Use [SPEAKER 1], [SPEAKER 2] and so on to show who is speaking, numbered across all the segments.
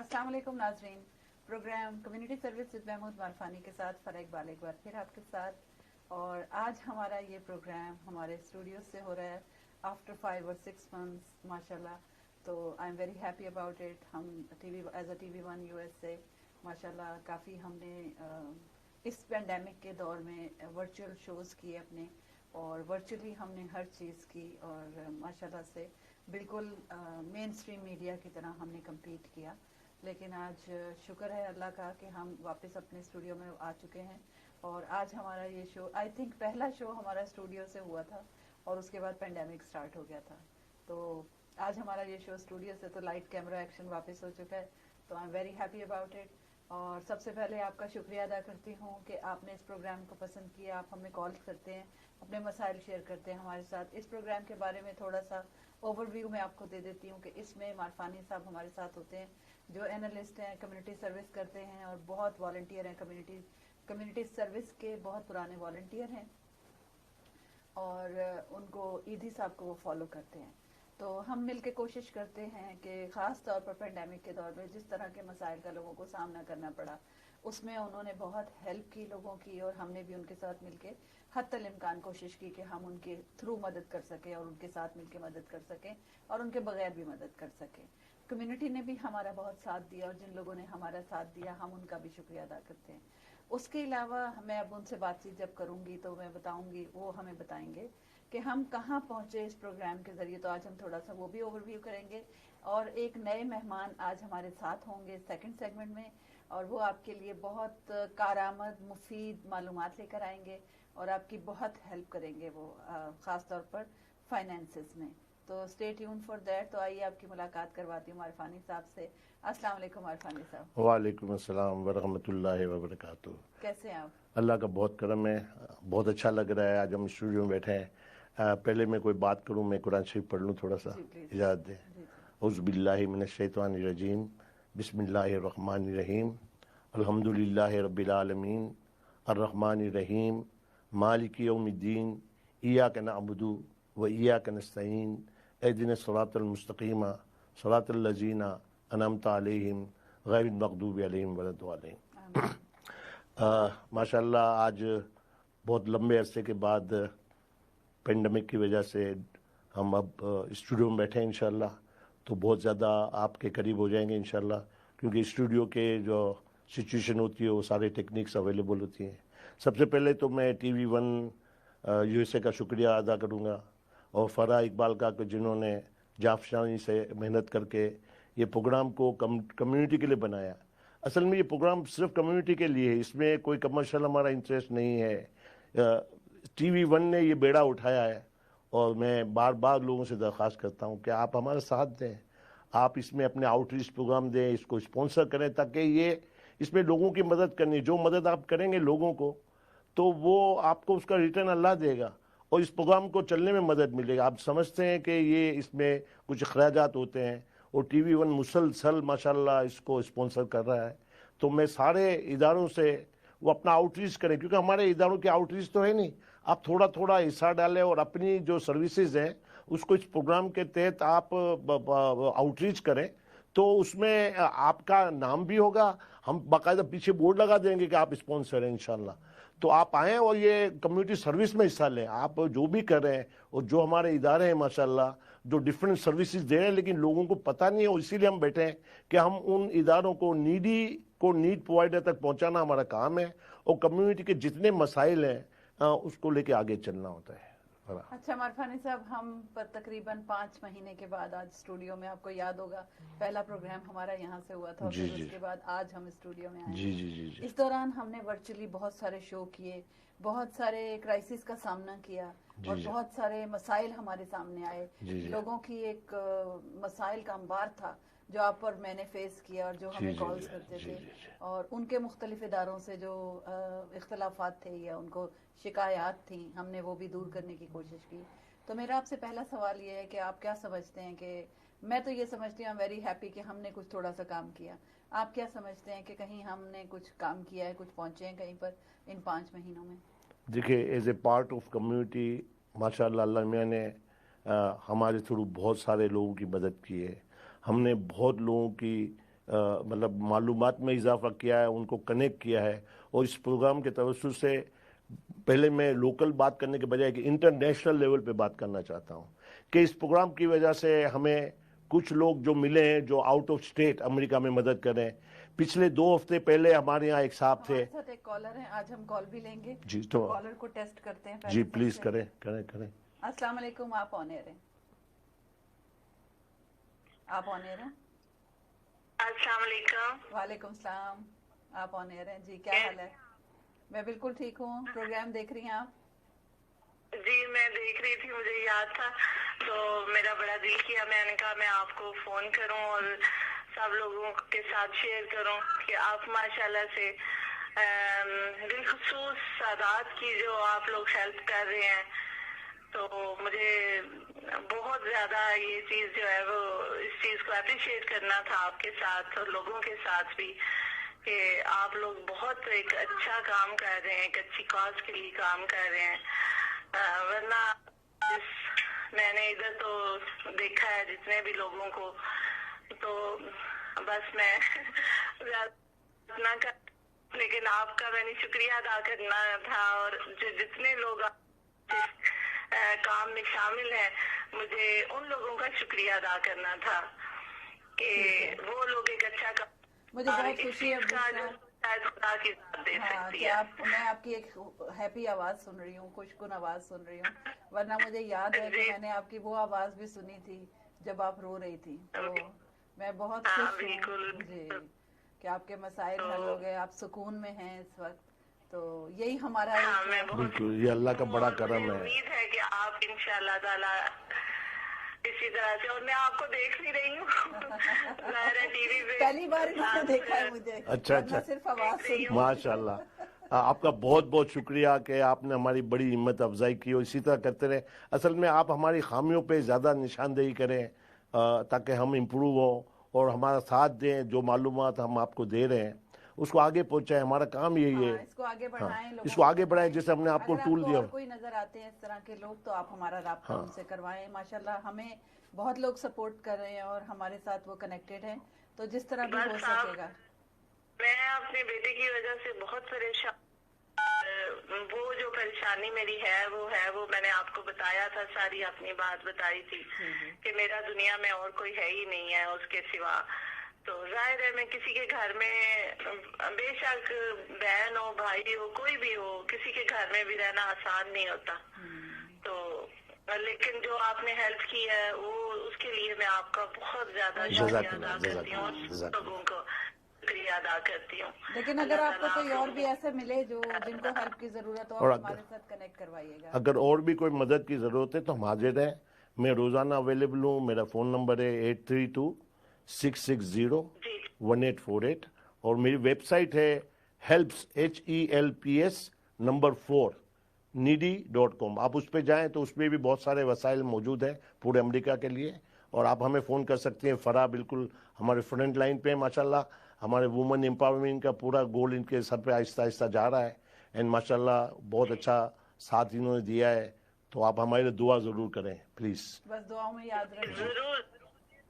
[SPEAKER 1] अस्सलाम वालेकुम नाजरीन, programme community service with Mahmood Marfani के साथ फ़रा इकबाल एक बार फिर आपके साथ। और आज हमारा ये प्रोग्राम हमारे स्टूडियो से हो रहा है आफ्टर 5 और 6 मंथ्स माशाल्लाह। तो I am very happy about it. हम एज अ TV1 US से माशाल्लाह काफ़ी हमने इस पेंडेमिक के दौर में वर्चुअल शोज़ किए अपने, और वर्चुअली हमने हर चीज़ की, और माशाल्लाह से बिल्कुल मेन स्ट्रीम मीडिया की तरह हमने कम्पीट किया। लेकिन आज शुक्र है अल्लाह का कि हम वापस अपने स्टूडियो में आ चुके हैं। और आज हमारा ये शो आई थिंक पहला शो हमारा स्टूडियो से हुआ था, और उसके बाद पेंडेमिक स्टार्ट हो गया था। तो आज हमारा ये शो स्टूडियो से तो लाइट कैमरा एक्शन वापस हो चुका है। तो I am very happy about it. और सबसे पहले आपका शुक्रिया अदा करती हूँ कि आपने इस प्रोग्राम को पसंद किया। आप हमें कॉल करते हैं, अपने मसाइल शेयर करते हैं हमारे साथ। इस प्रोग्राम के बारे में थोड़ा सा ओवरव्यू मैं आपको दे देती हूँ कि इसमें मारफानी साहब हमारे साथ होते हैं, जो एनालिस्ट हैं, कम्युनिटी सर्विस करते हैं, और बहुत वॉलंटियर हैं, कम्युनिटी सर्विस के बहुत पुराने वॉलंटियर हैं, और उनको ईदी साहब को वो फॉलो करते हैं। तो हम मिलके कोशिश करते हैं कि ख़ास तौर पर पेंडेमिक के दौर में जिस तरह के मसाइल का लोगों को सामना करना पड़ा, उसमें उन्होंने बहुत हेल्प की लोगों की, और हमने भी उनके साथ मिलके हत्तल इम्कान कोशिश की कि हम उनके थ्रू मदद कर सकें, और उनके साथ मिलके मदद कर सकें, और उनके बगैर भी मदद कर सकें। कम्युनिटी ने भी हमारा बहुत साथ दिया, और जिन लोगों ने हमारा साथ दिया हम उनका भी शुक्रिया अदा करते हैं। उसके अलावा मैं अब उनसे बातचीत जब करूँगी तो मैं बताऊँगी, वो हमें बताएंगे कि हम कहाँ पहुँचे इस प्रोग्राम के ज़रिए। तो आज हम थोड़ा सा वो भी ओवरव्यू करेंगे। और एक नए मेहमान आज हमारे साथ होंगे सेकंड सेगमेंट में, और वो आपके लिए बहुत कारआमद मुफीद मालूमात लेकर आएंगे, और आपकी बहुत हेल्प करेंगे वो, ख़ास तौर पर फाइनेंसेस में। तो स्टे ट्यून फॉर दैट। तो आइए आपकी मुलाकात करवाती हूँ मारफानी साहब से। अस्सलाम वालेकुम मारफानी साहब।
[SPEAKER 2] वालेकुम अस्सलाम वरहमतुल्लाहि वबरकातुहू।
[SPEAKER 1] कैसे हैं आप?
[SPEAKER 2] अल्लाह का बहुत करम है, बहुत अच्छा लग रहा है। आज हम स्टूडियो में बैठे हैं। पहले मैं कोई बात करूं, मैं कुरान शरीफ पढ़ लूं थोड़ा सा, इजाज़त दें। औज़ु बिल्लाहि मिनश शैतानिर रजीम, बिस्मिल्लाहिर रहमानिर रहीम, अल्हम्दुलिल्लाहि रब्बिल आलमीन, अर्रहमानिर रहीम, मालिकि यौमिद्दीन, इय्याका नअबुदु व इय्याका नस्तईन, इहदिनस सिरातल मुस्तकीम, सिरातल लज़ीना अनअमता अलैहिम गैरिल मग़दूबि अलैहिम वलद्दालीन। माशाल्लाह आज बहुत लंबे अरसे के बाद पेंडेमिक की वजह से हम अब स्टूडियो में बैठे हैं। इंशाल्लाह तो बहुत ज़्यादा आपके करीब हो जाएंगे इंशाल्लाह, क्योंकि स्टूडियो के जो सिचुएशन होती है वो सारे टेक्निक्स अवेलेबल होती हैं। सबसे पहले तो मैं TV1 USA का शुक्रिया अदा करूँगा, और फ़रा इकबाल का जिन्होंने जाफशानी से मेहनत करके ये प्रोग्राम को कम्युनिटी के लिए बनाया। असल में ये प्रोग्राम सिर्फ कम्युनिटी के लिए है, इसमें कोई कमर्शियल हमारा इंटरेस्ट नहीं है। TV1 ने ये बेड़ा उठाया है, और मैं बार बार लोगों से दरख्वास्त करता हूँ कि आप हमारा साथ दें, आप इसमें अपने आउटरीच प्रोग्राम दें, इसको स्पॉन्सर करें, ताकि ये इसमें लोगों की मदद करनी, जो मदद आप करेंगे लोगों को तो वो आपको उसका रिटर्न अल्लाह देगा, और इस प्रोग्राम को चलने में मदद मिलेगा। आप समझते हैं कि ये इसमें कुछ अखराजात होते हैं, और TV1 मुसलसल माशाल्लाह इसको स्पॉन्सर कर रहा है। तो मैं सारे इदारों से वो अपना आउटरीच करें, क्योंकि हमारे इदारों की आउटरीच तो है नहीं। आप थोड़ा थोड़ा हिस्सा डालें, और अपनी जो सर्विसेज हैं उसको इस प्रोग्राम के तहत आप आउटरीच करें, तो उसमें आपका नाम भी होगा। हम बाकायदा पीछे बोर्ड लगा देंगे कि आप स्पॉन्सर हैं इंशाल्लाह। तो आप आएँ और ये कम्युनिटी सर्विस में हिस्सा लें। आप जो भी कर रहे हैं, और जो हमारे इदारे हैं माशाल्लाह जो डिफरेंट सर्विसेज दे रहे हैं, लेकिन लोगों को पता नहीं है, और इसीलिए हम बैठे हैं कि हम उन इदारों को नीड प्रोवाइडर तक पहुंचाना हमारा काम है, और कम्युनिटी के जितने मसाइल हैं उसको लेके आगे चलना होता है।
[SPEAKER 1] अच्छा मारफानी साहब, हम पर तकरीबन 5 महीने के बाद आज स्टूडियो में, आपको याद होगा पहला प्रोग्राम हमारा यहाँ से हुआ था, और फिर उसके बाद आज हम स्टूडियो में आए।
[SPEAKER 2] जी।
[SPEAKER 1] इस दौरान हमने वर्चुअली बहुत सारे शो किए, बहुत सारे क्राइसिस का सामना किया, और बहुत सारे मसाइल हमारे सामने आए। लोगों की एक मसाइल का अंबार था जो आप और मैंने फेस किया, और जो हमें कॉल्स करते थे, और उनके मुख्तलिफ इदारों से जो इख्तलाफात थे या उनको शिकायत थी, हमने वो भी दूर करने की कोशिश की। तो मेरा आपसे पहला सवाल ये है कि आप क्या समझते हैं कि, मैं तो ये समझती हूँ वेरी हैप्पी कि हमने कुछ थोड़ा सा काम किया। आप क्या समझते हैं कि कहीं हमने कुछ काम किया है, कुछ पहुँचे हैं कहीं पर इन 5 महीनों में?
[SPEAKER 2] देखिए, as a part of community माशाल्लाह अल्लाह मियां ने हमारे थ्रू बहुत सारे लोगों की मदद की है। हमने बहुत लोगों की مطلب معلومات میں اضافہ کیا ہے، ان کو کنیکٹ کیا ہے. اور اس پروگرام کے توسط سے پہلے میں لوکل بات کرنے کے بجائے کہ انٹرنیشنل لیول پہ بات کرنا چاہتا ہوں کہ اس پروگرام کی وجہ سے ہمیں کچھ لوگ جو ملے ہیں جو آؤٹ آف اسٹیٹ امریکہ میں مدد کریں. پچھلے 2 ہفتے پہلے ہمارے یہاں ایک صاحب تھے.
[SPEAKER 1] ہمارے ساتھ ایک کالر ہیں، آج ہم کال بھی لیں گے.
[SPEAKER 2] جی تو
[SPEAKER 1] کالر کو ٹیسٹ کرتے ہیں
[SPEAKER 2] جی
[SPEAKER 1] پہلے.
[SPEAKER 2] پلیز کریں.
[SPEAKER 1] السلام علیکم، آپ آن ایئر ہیں. آپ آن ایئر ہیں.
[SPEAKER 3] السلام علیکم.
[SPEAKER 1] وعلیکم السلام، آپ آن ایئر ہیں. جی کیا حال ہے؟ میں بالکل ٹھیک ہوں. پروگرام دیکھ رہی ہیں آپ؟
[SPEAKER 3] جی میں دیکھ رہی تھی، مجھے یاد تھا تو میرا بڑا دل کیا، میں نے کہا میں آپ کو فون کروں اور سب لوگوں کے ساتھ شیئر کروں کہ آپ ماشاءاللہ سے بالخصوص سادات کی جو آپ لوگ ہیلپ کر رہے ہیں، تو مجھے بہت زیادہ یہ چیز جو ہے وہ اس چیز کو اپریشیٹ کرنا تھا آپ کے ساتھ اور لوگوں کے ساتھ بھی کہ آپ لوگ بہت ایک اچھا کام کر رہے ہیں، ایک اچھی کاز کے لیے کام کر رہے ہیں. ورنہ میں نے ادھر تو دیکھا ہے جتنے بھی لوگوں کو، تو بس میں اپنا لیکن آپ کا میں نے شکریہ ادا کرنا تھا، اور جتنے لوگ کام میں شامل ہیں مجھے ان لوگوں کا شکریہ ادا کرنا تھا کہ وہ لوگ ایک اچھا کام.
[SPEAKER 1] مجھے بہت خوشی ہے
[SPEAKER 3] خدا کی ذات دے سکتی ہے.
[SPEAKER 1] میں آپ کی ایک ہیپی آواز سن رہی ہوں، خوشگن آواز سن رہی ہوں. ورنہ مجھے یاد ہے کہ میں نے آپ کی وہ آواز بھی سنی تھی جب آپ رو رہی تھی. تو میں بہت خوش ہوں جی کہ آپ کے مسائل حل ہو گئے، آپ سکون میں ہیں اس وقت. تو یہی ہمارا
[SPEAKER 2] بالکل یہ اللہ کا بڑا کرم ہے.
[SPEAKER 3] امید ہے کہ آپ انشاءاللہ تعالی اسی طرح سے، اور میں آپ کو دیکھ بھی رہی ہوں ٹی وی پہ،
[SPEAKER 1] پہلی بار دیکھا ہے مجھے.
[SPEAKER 2] اچھا
[SPEAKER 1] صرف آواز سنی.
[SPEAKER 2] ماشاء اللہ. آپ کا بہت بہت شکریہ کہ آپ نے ہماری بڑی ہمت افزائی کی، اور اسی طرح کرتے رہے. اصل میں آپ ہماری خامیوں پہ زیادہ نشاندہی کریں تاکہ ہم امپروو ہوں اور ہمارا ساتھ دیں. جو معلومات ہم آپ کو دے رہے ہیں اس کو آگے پہنچائیں. ہمارا کام یہی ہے
[SPEAKER 1] اس کو آگے بڑھائیں.
[SPEAKER 2] اس کو آگے بڑھائیں جیسے ہم نے آپ کو ٹول دیا.
[SPEAKER 1] اگر کوئی نظر آتے ہیں اس طرح کے لوگ تو آپ ہمارا رابطہ ان سے کروائیں. ماشاءاللہ ہمیں بہت لوگ سپورٹ کر رہے ہیں اور ہمارے ساتھ وہ کنیکٹڈ ہیں، تو جس طرح بھی ہو سکے گا.
[SPEAKER 3] میں اپنے بیٹے کی وجہ سے بہت پریشان، وہ جو پریشانی میری ہے وہ میں نے آپ کو بتایا تھا، ساری اپنی بات بتائی تھی کہ میرا دنیا میں اور کوئی ہے ہی نہیں ہے اس کے سوا. تو ظاہر ہے میں کسی کے گھر میں، بے شک بہن ہو بھائی ہو کوئی بھی ہو، کسی کے گھر میں بھی رہنا آسان نہیں ہوتا. تو لیکن جو آپ نے ہیلپ کی ہے وہ اس کے لیے میں آپ کا بہت زیادہ شکریہ ادا کرتی ہوں، اور لوگوں کو شکریہ ادا کرتی ہوں.
[SPEAKER 1] لیکن اگر آپ کو کوئی اور بھی ایسے ملے جن کو ہیلپ کی ضرورت ہو، آپ ہمارے ساتھ کنیکٹ کروائیے گا.
[SPEAKER 2] اگر اور بھی کوئی مدد کی ضرورت ہے تو ہم حاضر ہیں. میں روزانہ اویلیبل ہوں. میرا فون نمبر ہے 8326601848 اور میری ویب سائٹ ہے helps HELPS نمبر 4 needy.com. آپ اس پہ جائیں تو اس میں بھی بہت سارے وسائل موجود ہیں پورے امریکہ کے لیے، اور آپ ہمیں فون کر سکتے ہیں. فرا بالکل ہمارے فرنٹ لائن پہ ماشاءاللہ. ہمارے وومن امپاورمنٹ کا پورا گول ان کے سر پہ آہستہ آہستہ جا رہا ہے، اینڈ ماشاءاللہ بہت اچھا ساتھ انہوں نے دیا ہے. تو آپ ہمارے لیے دعا ضرور کریں پلیز.
[SPEAKER 1] بس دعاؤں میں یاد رکھیں.
[SPEAKER 3] ضرور.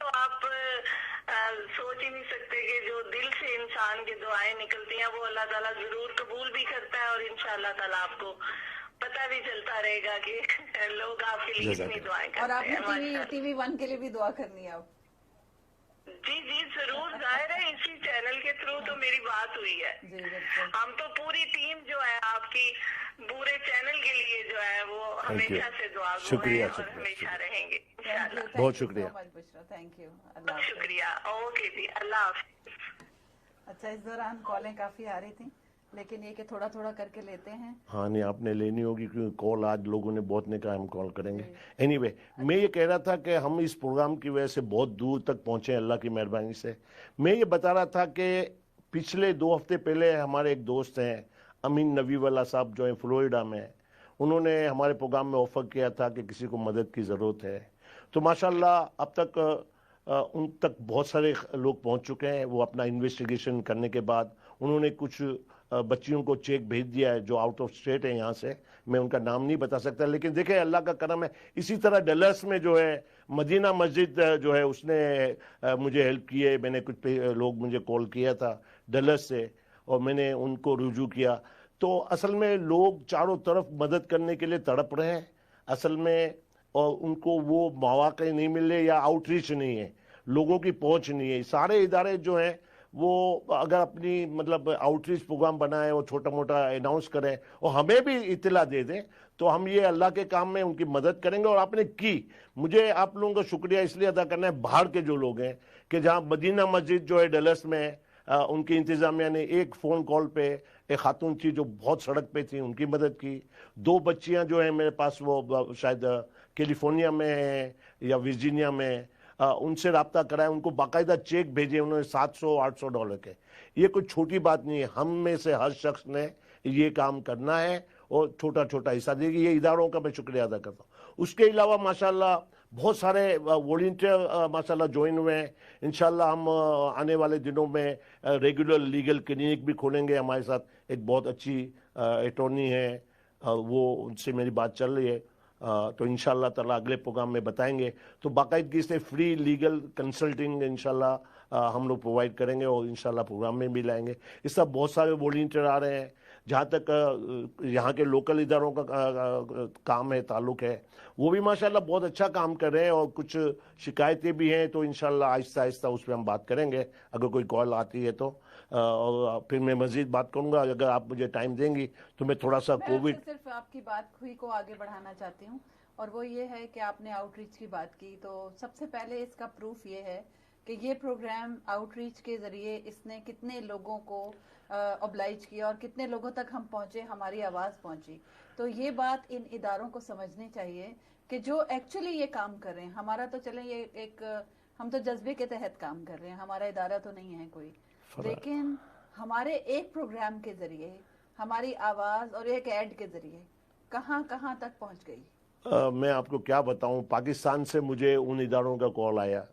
[SPEAKER 3] تو آپ سوچ ہی نہیں سکتے کہ جو دل سے انسان کی دعائیں نکلتی ہیں وہ اللہ تعالیٰ ضرور قبول بھی کرتا ہے، اور انشاءاللہ تعالیٰ آپ کو پتہ بھی چلتا رہے گا کہ لوگ آپ کے لیے کتنی دعائیں کرتے ہیں.
[SPEAKER 1] اور آپ نے ٹی وی 1 کے لیے بھی دعا کرنی ہے اب.
[SPEAKER 3] جی ضرور. ظاہر ہے اسی چینل کے تھرو تو میری بات ہوئی ہے. ہم تو پوری ٹیم جو ہے آپ کی پورے چینل کے لیے جو ہے وہ ہمیشہ سے دعا گو ہے اور ہمیشہ رہیں گے انشاءاللہ.
[SPEAKER 2] بہت شکریہ.
[SPEAKER 1] Thank you.
[SPEAKER 3] بہت شکریہ. اوکے جی، اللہ حافظ.
[SPEAKER 1] اچھا، اس دوران کالیں کافی آ رہی تھیں لیکن یہ کہ تھوڑا تھوڑا کر کے لیتے ہیں.
[SPEAKER 2] ہاں نہیں آپ نے لینی ہوگی کیونکہ کال آج لوگوں نے بہت نے کہا ہم کال کریں گے. اینی وے میں یہ کہہ رہا تھا کہ ہم اس پروگرام کی وجہ سے بہت دور تک پہنچے اللہ کی مہربانی سے. میں یہ بتا رہا تھا کہ پچھلے 2 ہفتے پہلے ہمارے ایک دوست ہیں امین نوی والا صاحب جو ہیں فلوریڈا میں، انہوں نے ہمارے پروگرام میں آفر کیا تھا کہ کسی کو مدد کی ضرورت ہے. تو ماشاءاللہ اب تک ان تک بہت سارے لوگ پہنچ چکے ہیں. وہ اپنا انویسٹیگیشن کرنے کے بعد انہوں نے کچھ बच्चियों को चेक भेज दिया है जो आउट ऑफ स्टेट है यहाँ से, मैं उनका नाम नहीं बता सकता, लेकिन देखें अल्लाह का करम है। इसी तरह डलस में जो है मदीना मस्जिद जो है उसने मुझे हेल्प की है। मैंने कुछ लोग मुझे कॉल किया था डलस से और मैंने उनको रुजू किया। तो असल में लोग चारों तरफ मदद करने के लिए तड़प रहे हैं असल में, और उनको वो मौके नहीं मिल रहे या आउटरीच नहीं है, लोगों की पहुंच नहीं है। सारे इदारे जो हैं वो अगर अपनी मतलब आउटरीच प्रोग्राम बनाए और छोटा मोटा अनाउंस करें और हमें भी इत्तला दे दें तो हम ये अल्लाह के काम में उनकी मदद करेंगे। और आपने की, मुझे आप लोगों का शुक्रिया इसलिए अदा करना है बाहर के जो लोग हैं कि जहाँ मदीना मस्जिद जो है डलस में उनकी इंतजामिया ने एक फ़ोन कॉल पे एक खातून थी जो बहुत सड़क पे थी, उनकी मदद की। 2 बच्चियां जो हैं मेरे पास वो शायद कैलिफोर्निया में हैं या वर्जीनिया में, उनसे रब्ता कराया, उनको बाकायदा चेक भेजे उन्होंने $700-800 के। ये कोई छोटी बात नहीं है, हम में से हर शख्स ने ये काम करना है और छोटा छोटा हिस्सा देगी। ये इदारों का मैं शुक्रिया अदा करता हूँ। उसके अलावा माशाल्लाह बहुत सारे वॉलंटियर माशाल्लाह ज्वाइन हुए हैं। इंशाल्लाह हम आने वाले दिनों में रेगुलर लीगल क्लिनिक भी खोलेंगे। हमारे साथ एक बहुत अच्छी अटॉर्नी है, वो उनसे मेरी बात चल रही है, तो इंशाल्लाह ताला अगले प्रोग्राम में बताएंगे। तो बाकायदगी से फ्री लीगल कंसल्टिंग इंशाल्लाह हम लोग प्रोवाइड करेंगे और इंशाल्लाह प्रोग्राम में भी लाएंगे। इस सब बहुत सारे वॉलंटियर आ रहे हैं। जहाँ तक यहाँ के लोकल इदारों का काम है, ताल्लुक है, वो भी माशाल्लाह बहुत अच्छा काम कर रहे हैं और कुछ शिकायतें भी हैं, तो इंशाल्लाह आहिस्ता आहिस्ता उस पर हम बात करेंगे अगर कोई कॉल आती है तो। और फिर मैं मजीद बात करूँगा अगर आप मुझे टाइम देंगी तो। मैं थोड़ा सा कोविड
[SPEAKER 1] सिर्फ आपकी बात हुई को आगे बढ़ाना चाहती हूँ, और वो ये है कि आपने आउटरीच की बात की, तो सबसे पहले इसका प्रूफ ये है कि ये प्रोग्राम आउटरीच के जरिए इसने कितने लोगों को ऑब्लाइज किया और कितने लोगों तक हम पहुंचे, हमारी आवाज़ पहुंची। तो ये बात इन इदारों को समझनी चाहिए कि जो एक्चुअली ये काम कर रहे हैं। हमारा तो चले ये एक हम तो जज्बे के तहत काम कर रहे हैं, हमारा इदारा तो नहीं है कोई, लेकिन हमारे एक प्रोग्राम के जरिए हमारी आवाज़ और एक ऐड के जरिए कहाँ कहाँ तक पहुँच गई।
[SPEAKER 2] मैं आपको क्या बताऊं, पाकिस्तान से मुझे उन इदारों का कॉल आया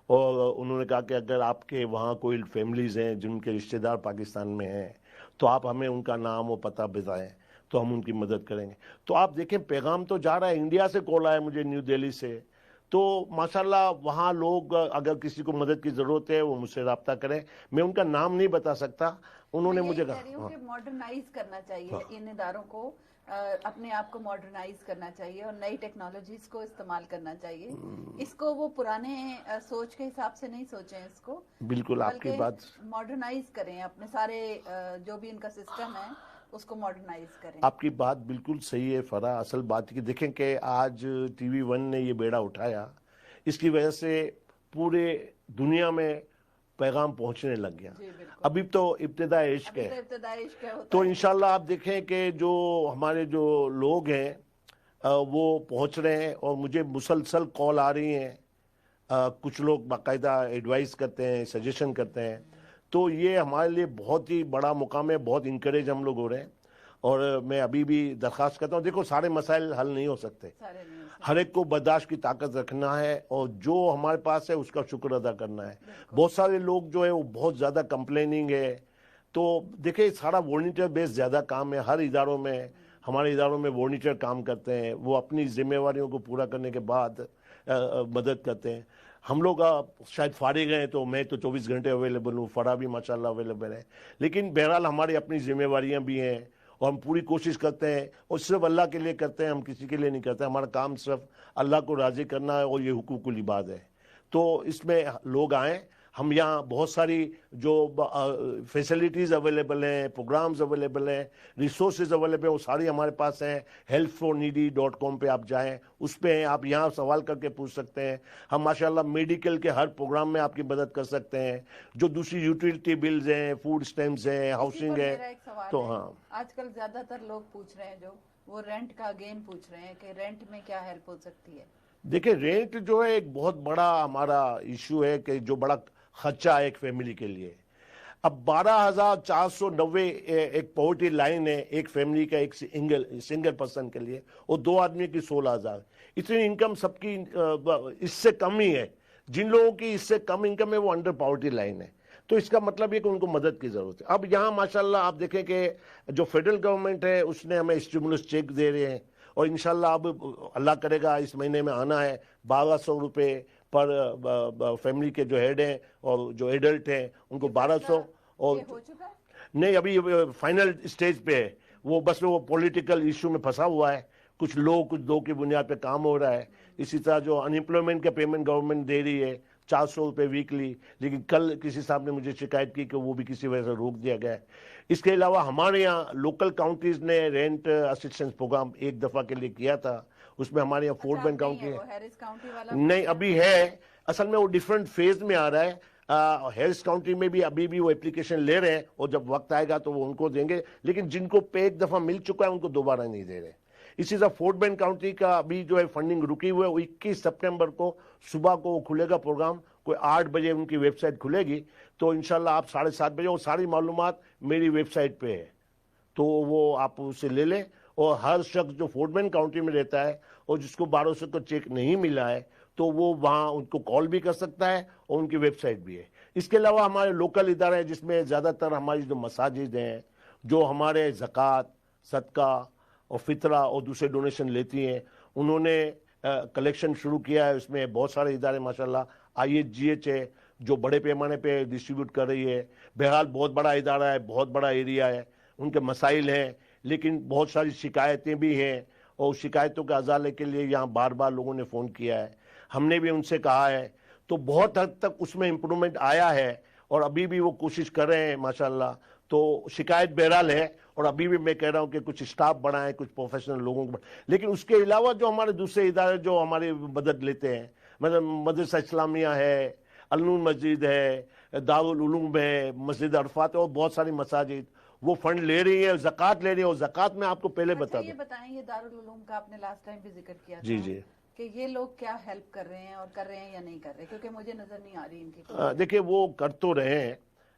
[SPEAKER 2] और उन्होंने कहा कि अगर आपके वहाँ कोई फैमिलीज़ हैं जिनके रिश्तेदार पाकिस्तान में हैं तो आप हमें उनका नाम और पता बताएं तो हम उनकी मदद करेंगे। तो आप देखें पैगाम तो जा रहा है। इंडिया से कॉल आया मुझे, न्यू दिल्ली से, तो माशाल्लाह वहाँ लोग अगर किसी को मदद की ज़रूरत है वो मुझसे रब्ता करें। मैं उनका नाम नहीं बता सकता, उन्होंने मुझे कहा
[SPEAKER 1] मॉडर्नाइज करना चाहिए इन इदारों को, अपने आप को मॉडर्नाइज करना चाहिए और नई टेक्नोलॉजीज को इस्तेमाल करना चाहिए। इसको वो पुराने सोच के हिसाब से नहीं सोचें इसको,
[SPEAKER 2] बिल्कुल आपकी बात,
[SPEAKER 1] मॉडर्नाइज करें अपने सारे जो भी इनका सिस्टम है उसको मॉडर्नाइज करें।
[SPEAKER 2] आपकी बात बिल्कुल सही है फरा। असल बात की देखें कि आज TV1 ने ये बेड़ा उठाया, इसकी वजह से पूरे दुनिया में पैगाम पहुंचने लग गया। अभी तो इब्तिदा इश्क है, तो इंशाल्लाह आप देखें कि जो हमारे जो लोग हैं वो पहुंच रहे हैं और मुझे मुसलसल कॉल आ रही हैं। कुछ लोग बाकायदा एडवाइस करते हैं, सजेशन करते हैं, तो ये हमारे लिए बहुत ही बड़ा मुकाम है, बहुत इंकरेज हम लोग हो रहे हैं। और मैं अभी भी दरख्वास्त करता हूँ, देखो सारे मसाइल हल नहीं हो सकते, हर एक को बर्दाश्त की ताकत रखना है और जो हमारे पास है उसका शुक्र अदा करना है। बहुत सारे लोग जो है वो बहुत ज़्यादा कंप्लेनिंग है, तो देखिए सारा वॉलंटियर बेस ज़्यादा काम है। हर इदारों में, हमारे इदारों में वॉलंटियर काम करते हैं, वो अपनी जिम्मेवारियों को पूरा करने के बाद मदद करते हैं। हम लोग शायद फारिग हैं तो मैं तो 24 घंटे अवेलेबल हूँ, फरा भी माशाल्लाह अवेलेबल है, लेकिन बहरहाल हमारी अपनी जिम्मेवारियाँ भी हैं और हम पूरी कोशिश करते हैं और सिर्फ अल्लाह के लिए करते हैं, हम किसी के लिए नहीं करते। हमारा काम सिर्फ अल्लाह को राज़ी करना है और ये हुकूकुल इबाद है। तो इसमें लोग आएँ, हम यहाँ बहुत सारी जो फैसिलिटीज़ अवेलेबल हैं, प्रोग्राम्स अवेलेबल हैं, रिसोर्सेज अवेलेबल हैं, वो सारी हमारे पास हैं। helpforneedy.com पे आप जाएं, उस पर आप यहाँ सवाल करके पूछ सकते हैं। हम माशाल्लाह मेडिकल के हर प्रोग्राम में आपकी मदद कर सकते हैं। जो दूसरी यूटिलिटी बिल्स हैं, फूड स्टैम्प्स हैं, हाउसिंग है, तो हाँ
[SPEAKER 1] आजकल ज़्यादातर लोग पूछ रहे हैं जो वो रेंट का अगेन पूछ रहे हैं कि रेंट में क्या हेल्प हो सकती है। देखिए
[SPEAKER 2] रेंट जो है एक बहुत बड़ा हमारा इशू है कि जो बड़ा खर्चा है एक फैमिली के लिए। अब 12,490 एक पॉवर्टी लाइन है एक फैमिली का, एक सिंगल पर्सन के लिए, और 2 आदमी की 16,000। इतनी इनकम सबकी इससे कम ही है। जिन लोगों की इससे कम इनकम है वो अंडर पॉवर्टी लाइन है। تو اس کا مطلب یہ کہ ان کو مدد کی ضرورت ہے. اب یہاں ماشاءاللہ آپ دیکھیں کہ جو فیڈرل گورنمنٹ ہے اس نے ہمیں اسٹیمولس چیک دے رہے ہیں, اور انشاءاللہ اب اللہ کرے گا اس مہینے میں آنا ہے 1200 روپے پر فیملی کے جو ہیڈ ہیں اور جو ایڈلٹ ہیں ان کو 1200. اور
[SPEAKER 1] یہ ہو چکا ہے؟
[SPEAKER 2] نہیں, ابھی فائنل اسٹیج پہ ہے وہ, بس وہ پولیٹیکل ایشو میں پھنسا ہوا ہے, کچھ لو کچھ دو کی بنیاد پہ کام ہو رہا ہے. اسی طرح جو ان امپلائمنٹ کا پیمنٹ گورنمنٹ دے رہی ہے 400 روپے ویکلی, لیکن کل کسی صاحب نے مجھے شکایت کی کہ وہ بھی کسی وجہ سے روک دیا گیا ہے. اس کے علاوہ ہمارے یہاں لوکل کاؤنٹیز نے رینٹ اسسٹنس پروگرام ایک دفعہ کے لیے کیا تھا, اس میں ہمارے یہاں فورٹ بینک کاؤنٹی ہے.
[SPEAKER 1] ہیرس کاؤنٹی والا
[SPEAKER 2] نہیں ابھی ہے, اصل میں وہ ڈیفرنٹ فیز میں آ رہا ہے. ہیرس کاؤنٹی میں بھی ابھی بھی وہ اپلیکیشن لے رہے ہیں, اور جب وقت آئے گا تو وہ ان کو دیں گے, لیکن جن کو پے ایک دفعہ مل چکا ہے ان کو دوبارہ نہیں دے رہے. اسی طرح فورٹ بینک کاؤنٹی کا ابھی جو ہے فنڈنگ رکی ہوئی ہے, وہ 21 سپٹمبر کو صبح کو وہ کھلے گا پروگرام, کوئی 8 بجے ان کی ویب سائٹ کھلے گی, تو انشاءاللہ آپ 7:30 بجے, اور ساری معلومات میری ویب سائٹ پہ ہے, تو وہ آپ اسے لے لیں. اور ہر شخص جو فورٹ بینک کاؤنٹی میں رہتا ہے اور جس کو 1200 کا چیک نہیں ملا ہے تو وہ وہاں ان کو کال بھی کر سکتا ہے, اور ان کی ویب سائٹ بھی ہے. اس کے علاوہ ہمارے لوکل ادارے ہیں جس میں زیادہ تر ہماری جو مساجد ہیں, جو ہمارے زکوٰۃ, صدقہ اور فطرہ اور دوسرے ڈونیشن لیتی ہیں, انہوں نے کلیکشن شروع کیا ہے. اس میں بہت سارے ادارے ماشاءاللہ, IHGH ہے جو بڑے پیمانے پہ ڈسٹریبیوٹ کر رہی ہے. بہرحال بہت بڑا ادارہ ہے, بہت بڑا ایریا ہے, ان کے مسائل ہیں, لیکن بہت ساری شکایتیں بھی ہیں, اور شکایتوں کے ازالے کے لیے یہاں بار بار لوگوں نے فون کیا ہے, ہم نے بھی ان سے کہا ہے, تو بہت حد تک اس میں امپرومنٹ آیا ہے, اور ابھی بھی وہ کوشش کر رہے ہیں ماشاءاللہ. تو شکایت بہرحال ہے, اور ابھی بھی میں کہہ رہا ہوں کہ کچھ اسٹاف بڑھائیں, کچھ پروفیشنل لوگوں کو لیکن اس کے علاوہ جو ہمارے دوسرے ادارے جو ہماری مدد لیتے ہیں, مطلب مدرسہ اسلامیہ ہے, النور مسجد ہے, دارالعلوم ہے, مسجد عرفات ہے, اور بہت ساری مساجد وہ فنڈ لے رہی ہے, زکوٰۃ لے رہی ہے. اور زکوٰۃ میں آپ کو پہلے بتا
[SPEAKER 1] یہ
[SPEAKER 2] دوں,
[SPEAKER 1] بتائیں, یہ دارالعلوم کا آپ نے لاسٹ ٹائم بھی ذکر کیا
[SPEAKER 2] جی
[SPEAKER 1] تھا
[SPEAKER 2] جی,
[SPEAKER 1] کہ یہ لوگ کیا ہیلپ کر رہے ہیں اور کر رہے ہیں یا نہیں کر رہے, کیونکہ مجھے نظر نہیں آ رہی ان کی
[SPEAKER 2] دیکھیں وہ کر تو رہے ہیں,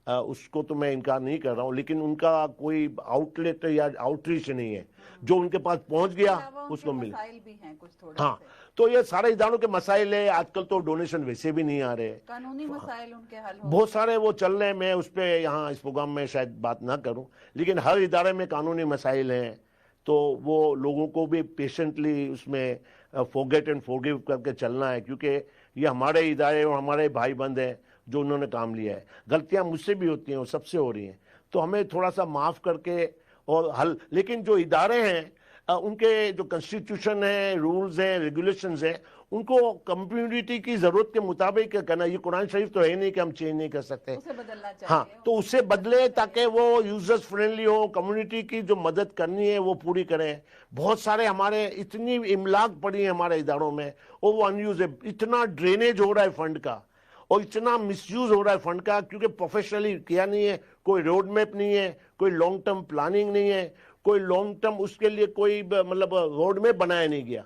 [SPEAKER 2] اس کو تو میں انکار نہیں کر رہا ہوں, لیکن ان کا کوئی آؤٹ لیٹ یا آؤٹ ریچ نہیں ہے. جو ان کے پاس پہنچ گیا اس کو مل.
[SPEAKER 1] مسائل بھی ہیں کچھ تھوڑے
[SPEAKER 2] ہاں,
[SPEAKER 1] سے,
[SPEAKER 2] تو یہ سارے اداروں کے مسائل ہیں. آج کل تو ڈونیشن ویسے بھی نہیں آ رہے,
[SPEAKER 1] قانونی مسائل ان کے حل ہو,
[SPEAKER 2] بہت سارے وہ چل رہے ہیں. میں اس پہ یہاں اس پروگرام میں شاید بات نہ کروں, لیکن ہر ادارے میں قانونی مسائل ہیں, تو وہ لوگوں کو بھی پیشنٹلی اس میں فورگیٹ اینڈ فورگیو کر کے چلنا ہے, کیونکہ یہ ہمارے ادارے اور ہمارے بھائی بند ہیں جو انہوں نے کام لیا ہے. غلطیاں مجھ سے بھی ہوتی ہیں اور سب سے ہو رہی ہیں, تو ہمیں تھوڑا سا معاف کر کے اور حل. لیکن جو ادارے ہیں ان کے جو کنسٹیٹیوشن ہیں, رولز ہیں, ریگولیشنز ہیں, ان کو کمیونٹی کی ضرورت کے مطابق کرنا. یہ قرآن شریف تو ہے نہیں کہ ہم چینج نہیں کر سکتے,
[SPEAKER 1] اسے بدلنا چاہیے.
[SPEAKER 2] ہاں, تو اسے بدلے تاکہ وہ یوزرز فرینڈلی ہو, کمیونٹی کی جو مدد کرنی ہے وہ پوری کریں. بہت سارے ہمارے اتنی املاک پڑی ہیں ہمارے اداروں میں, اور وہ ان یوز ہے. اتنا ڈرینیج ہو رہا ہے فنڈ کا, اور اتنا مس یوز ہو رہا ہے فنڈ کا, کیونکہ پروفیشنلی کیا نہیں ہے, کوئی روڈ میپ نہیں ہے, کوئی لانگ ٹرم پلاننگ نہیں ہے, کوئی لانگ ٹرم اس کے لیے کوئی مطلب روڈ میپ بنایا نہیں گیا.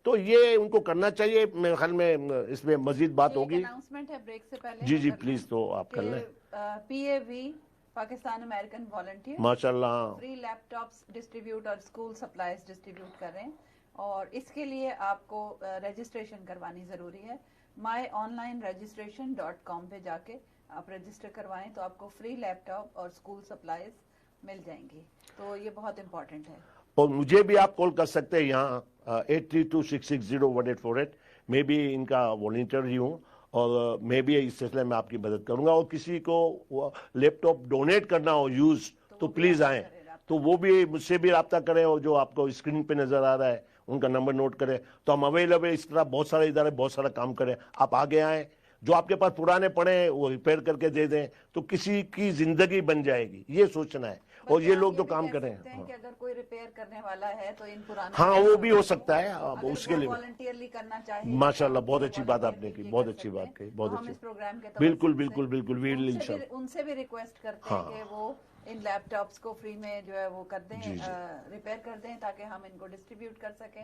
[SPEAKER 2] تو یہ ان کو کرنا چاہیے. میرے خیال میں اس میں مزید بات ہوگی.
[SPEAKER 1] اناؤنسمنٹ ہے بریک سے پہلے,
[SPEAKER 2] جی جی پلیز, تو آپ کر لیں.
[SPEAKER 1] PAV پاکستان امریکن والنٹیئر
[SPEAKER 2] ماشاءاللہ
[SPEAKER 1] فری لیپ ٹاپس ڈسٹریبیوٹ اور اسکول سپلائز ڈسٹریبیوٹ کر رہے ہیں, اور اس کے لیے آپ کو رجسٹریشن کروانی ضروری ہے. myonlineregistration.com پہ جا کے آپ رجسٹر کروائیں تو آپ کو فری لیپ ٹاپ اور اسکول سپلائز مل جائیں گی, تو یہ بہت امپورٹنٹ ہے.
[SPEAKER 2] اور مجھے بھی آپ کال کر سکتے ہیں یہاں 8326601848. میں بھی ان کا والنٹیئر ہی ہوں, اور میں بھی اس سلسلے میں آپ کی مدد کروں گا. اور کسی کو لیپ ٹاپ ڈونیٹ کرنا ہو یوز تو پلیز آئیں, تو وہ بھی مجھ سے بھی رابطہ کریں, اور جو آپ کو اسکرین پہ نظر آ رہا ہے ان کا نمبر نوٹ کریں, تو ہم اویلیبل. اس طرح بہت سارے ادارے بہت سارا کام کریں. آپ آگے آئیں, جو آپ کے پاس پرانے پڑے وہ ریپیئر کر کے دے دیں, تو کسی کی زندگی بن جائے گی, یہ سوچنا ہے. اور یہ لوگ جو کام کریں
[SPEAKER 1] کہ اگر کوئی ریپیئر کرنے والا ہے تو ان پرانے,
[SPEAKER 2] ہاں وہ بھی ہو سکتا ہے, اس کے لیے
[SPEAKER 1] والنٹیئرلی کرنا چاہیے.
[SPEAKER 2] ماشاءاللہ بہت اچھی بات آپ نے کی, بہت اچھی بات کہی, بہت اچھی.
[SPEAKER 1] اس پروگرام کے
[SPEAKER 2] بالکل بالکل بالکل,
[SPEAKER 1] ان سے بھی ریکویسٹ کرتے ہیں کہ وہ ان لیپ ٹاپس کو فری میں جو ہے وہ کر دیں, ریپیئر کر دیں, تاکہ ہم ان کو ڈسٹریبیوٹ کر سکیں.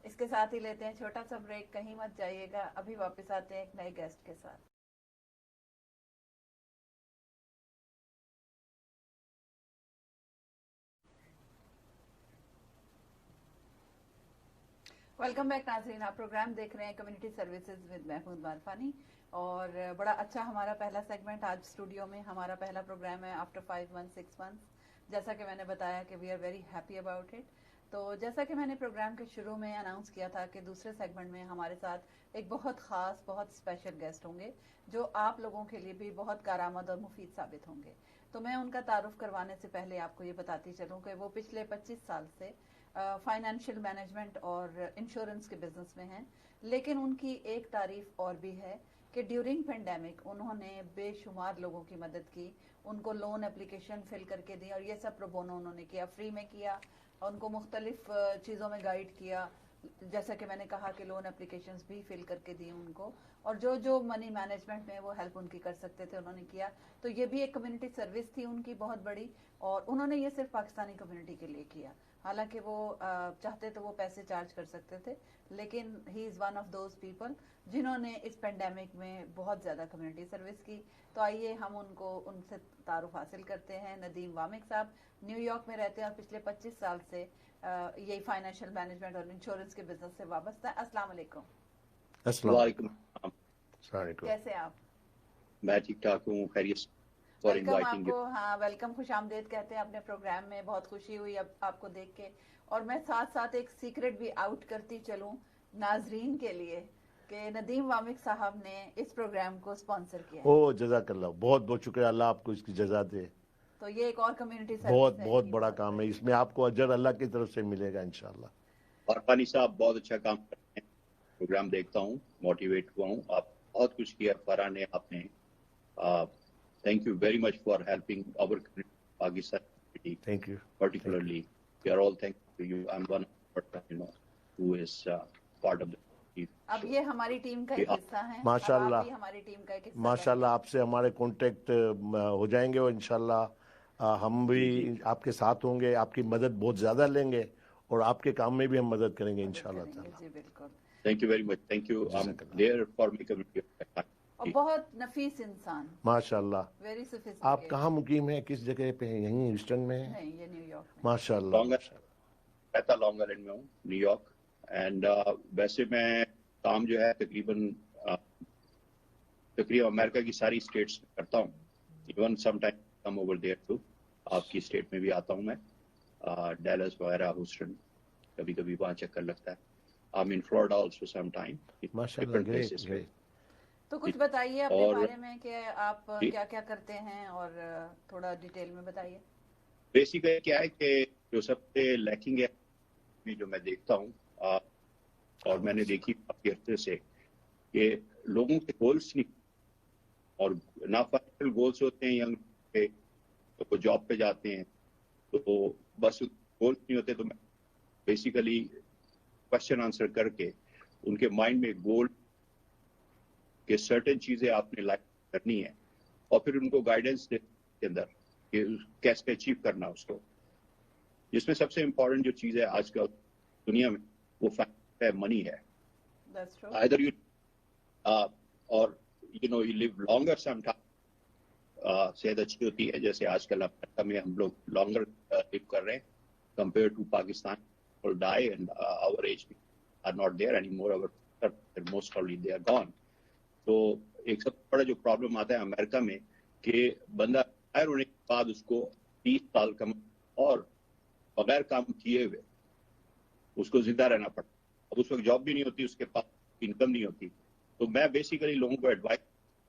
[SPEAKER 1] اس کے ساتھ ہی لیتے ہیں چھوٹا سا بریک, کہیں مت جائیے گا, ابھی واپس آتے ہیں ایک نئے گیسٹ کے ساتھ. वेलकम बैक नाज़रीन, आप प्रोग्राम देख रहे हैं कम्युनिटी सर्विसेज विद महमूद मारफानी। और बड़ा अच्छा हमारा पहला सेगमेंट आज स्टूडियो में हमारा पहला प्रोग्राम है आफ्टर 5 मंथ 6 मंथ्स। जैसा कि मैंने बताया कि we are very happy about it. तो जैसा कि मैंने प्रोग्राम के शुरू में अनाउंस किया था कि दूसरे सेगमेंट में हमारे साथ एक बहुत ख़ास बहुत स्पेशल गेस्ट होंगे जो आप लोगों के लिए भी बहुत कारआमद और मुफीद साबित होंगे। तो मैं उनका तारुफ करवाने से पहले आपको ये बताती चलूँ कि वो पिछले 25 साल से फाइनेंशियल मैनेजमेंट और इंश्योरेंस के बिजनेस में हैं। लेकिन उनकी एक तारीफ और भी है कि ड्यूरिंग पेंडेमिक उन्होंने बेशुमार लोगों की मदद की, उनको लोन एप्लीकेशन फिल करके दी और ये सब प्रो बोनो उन्होंने किया, फ्री में किया, उनको मुख्तलिफ चीज़ों में गाइड किया। जैसा कि मैंने कहा कि लोन एप्लीकेशंस भी फिल करके दी उनको, और जो जो मनी मैनेजमेंट में वो हेल्प उनकी कर सकते थे उन्होंने किया। तो ये भी एक कम्युनिटी सर्विस थी उनकी बहुत बड़ी, और उन्होंने ये सिर्फ पाकिस्तानी कम्युनिटी के लिए किया। हालांकि वो चाहते तो वो पैसे चार्ज कर सकते थे, लेकिन he is one of those people जिन्होंने इस पेंडेमिक में बहुत ज़्यादा कम्युनिटी सर्विस की। तो आइए हम उनसे तारुफ हासिल करते हैं। नदीम वामिक साहब न्यूयॉर्क में रहते हैं और पिछले 25 साल से यही फाइनेंशियल मैनेजमेंट और इंश्योरेंस के बिजनेस से वाबस्ता है। अस्सलाम वालेकुम। कैसे आप?
[SPEAKER 4] मैं ठीक ठाक हूँ, खैरियत।
[SPEAKER 1] वेलकम आपको, हाँ वेलकम, खुश आमदेद कहते हैं अपने प्रोग्राम में। बहुत खुशी हुई अब आपको देख के, और मैं साथ साथ एक सीक्रेट भी आउट करती चलूं नाजरीन के लिए कि नदीम वामिक साहब ने इस प्रोग्राम को स्पॉन्सर किया है।
[SPEAKER 2] ओ जज़ाकल्लाह, बहुत बहुत शुक्रिया, अल्लाह आपको इसकी जज़ा दे।
[SPEAKER 1] तो ये एक और कम्युनिटी
[SPEAKER 2] बहुत बहुत बड़ा काम है, इसमें आपको अजर अल्लाह की तरफ से मिलेगा इंशाल्लाह।
[SPEAKER 4] और फानी साहब बहुत अच्छा काम कर रहे हैं, प्रोग्राम देखता हूँ, मोटिवेट हुआ हूँ। आप बहुत कुछ किया फरा ने, आपने। Thank you very much for helping our Pakistan community.
[SPEAKER 2] Thank you.
[SPEAKER 4] Particularly, we are all thankful to you. I'm one of the who is part of the team.
[SPEAKER 1] अब ये हमारी टीम का एक हिस्सा है।
[SPEAKER 2] माशाल्लाह,
[SPEAKER 1] आप भी हमारी टीम का एक हिस्सा
[SPEAKER 2] माशाल्लाह, आपसे हमारे कांटेक्ट हो जाएंगे और इंशाल्लाह हम भी आपके साथ होंगे, आपकी मदद बहुत ज्यादा लेंगे और आपके काम में भी हम मदद करेंगे इंशाल्लाह ताला।
[SPEAKER 1] जी बिल्कुल।
[SPEAKER 4] Thank you very much. Thank you. I'm there for my community.
[SPEAKER 1] और बहुत नफीस इंसान
[SPEAKER 2] माशाल्लाह।
[SPEAKER 1] Very sophisticated.
[SPEAKER 2] आप कहाँ मुकीम हैं, किस जगह पे हैं? यहीं ह्यूस्टन में हैं?
[SPEAKER 1] नहीं, ये न्यूयॉर्क में।
[SPEAKER 2] माशाल्लाह।
[SPEAKER 4] रहता लॉन्ग आइलैंड में हूँ, न्यूयॉर्क। एंड वैसे मैं काम जो है तकरीबन अमेरिका की सारी स्टेट्स में करता हूँ। Even sometime come over there too, आपकी स्टेट में भी आता हूँ मैं, डैलस वगैरह, ह्यूस्टन, कभी कभी वहाँ चक्कर लगता है। I mean Florida also some time.
[SPEAKER 2] माशाल्लाह, ग्रेट।
[SPEAKER 1] तो कुछ बताइए अपने बारे में कि आप क्या क्या करते हैं और थोड़ा डिटेल में बताइए।
[SPEAKER 4] बेसिकली क्या है कि जो सबसे लैकिंग है जो मैं देखता हूँ और मैंने देखी काफी अर्से से कि लोगों के गोल्स नहीं, और ना फाइनेंशियल गोल्स होते हैं यंग के, तो वो जॉब पे जाते हैं तो बस गोल्स नहीं होते। तो मैं बेसिकली क्वेश्चन आंसर करके उनके माइंड में गोल कि सर्टेन चीजें आपने लाइफ करनी है, और फिर उनको गाइडेंस दे के अंदर कि कैसे अचीव करना उसको। जिसमें सबसे इम्पोर्टेंट जो चीज है आजकल दुनिया में वो फैक्ट है, मनी है। Either you or you live longer some time, सेहत अच्छी होती है, जैसे आजकल अमेरिका में हम लोग लॉन्गर लिव कर रहे हैं कंपेयर टू पाकिस्तान, और die and our age are not there anymore, our most probably they are gone. तो एक सबसे बड़ा जो प्रॉब्लम आता है अमेरिका में कि बंदा रिटायर होने के बाद उसको 30 साल कम और बगैर काम किए हुए उसको जिंदा रहना पड़ता। अब उस वक्त जॉब भी नहीं होती, उसके पास इनकम नहीं होती। तो मैं बेसिकली लोगों को एडवाइस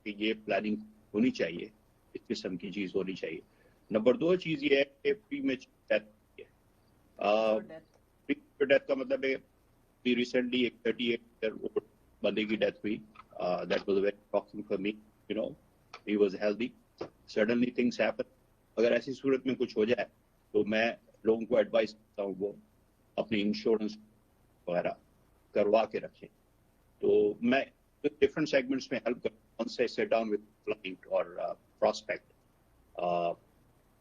[SPEAKER 4] कि ये प्लानिंग होनी चाहिए, इस किस्म की चीज होनी चाहिए। नंबर 2 चीज ये है कि प्री मैच्योर डेथ है। प्री मैच्योर डेथ का मतलब है कि रिसेंटली एक 38 ईयर ओल्ड बंदे की डेथ हुई। That was very shocking for me. He was healthy. Suddenly things happen. अगर ऐसी सूरत में कुछ हो जाए तो मैं लोगों को एडवाइस करता हूँ वो अपनी इंश्योरेंस वगैरह करवा के रखें। तो मैं डिफरेंट सेगमेंट्स में हेल्प करता हूँ। Once I sit down with client और prospect,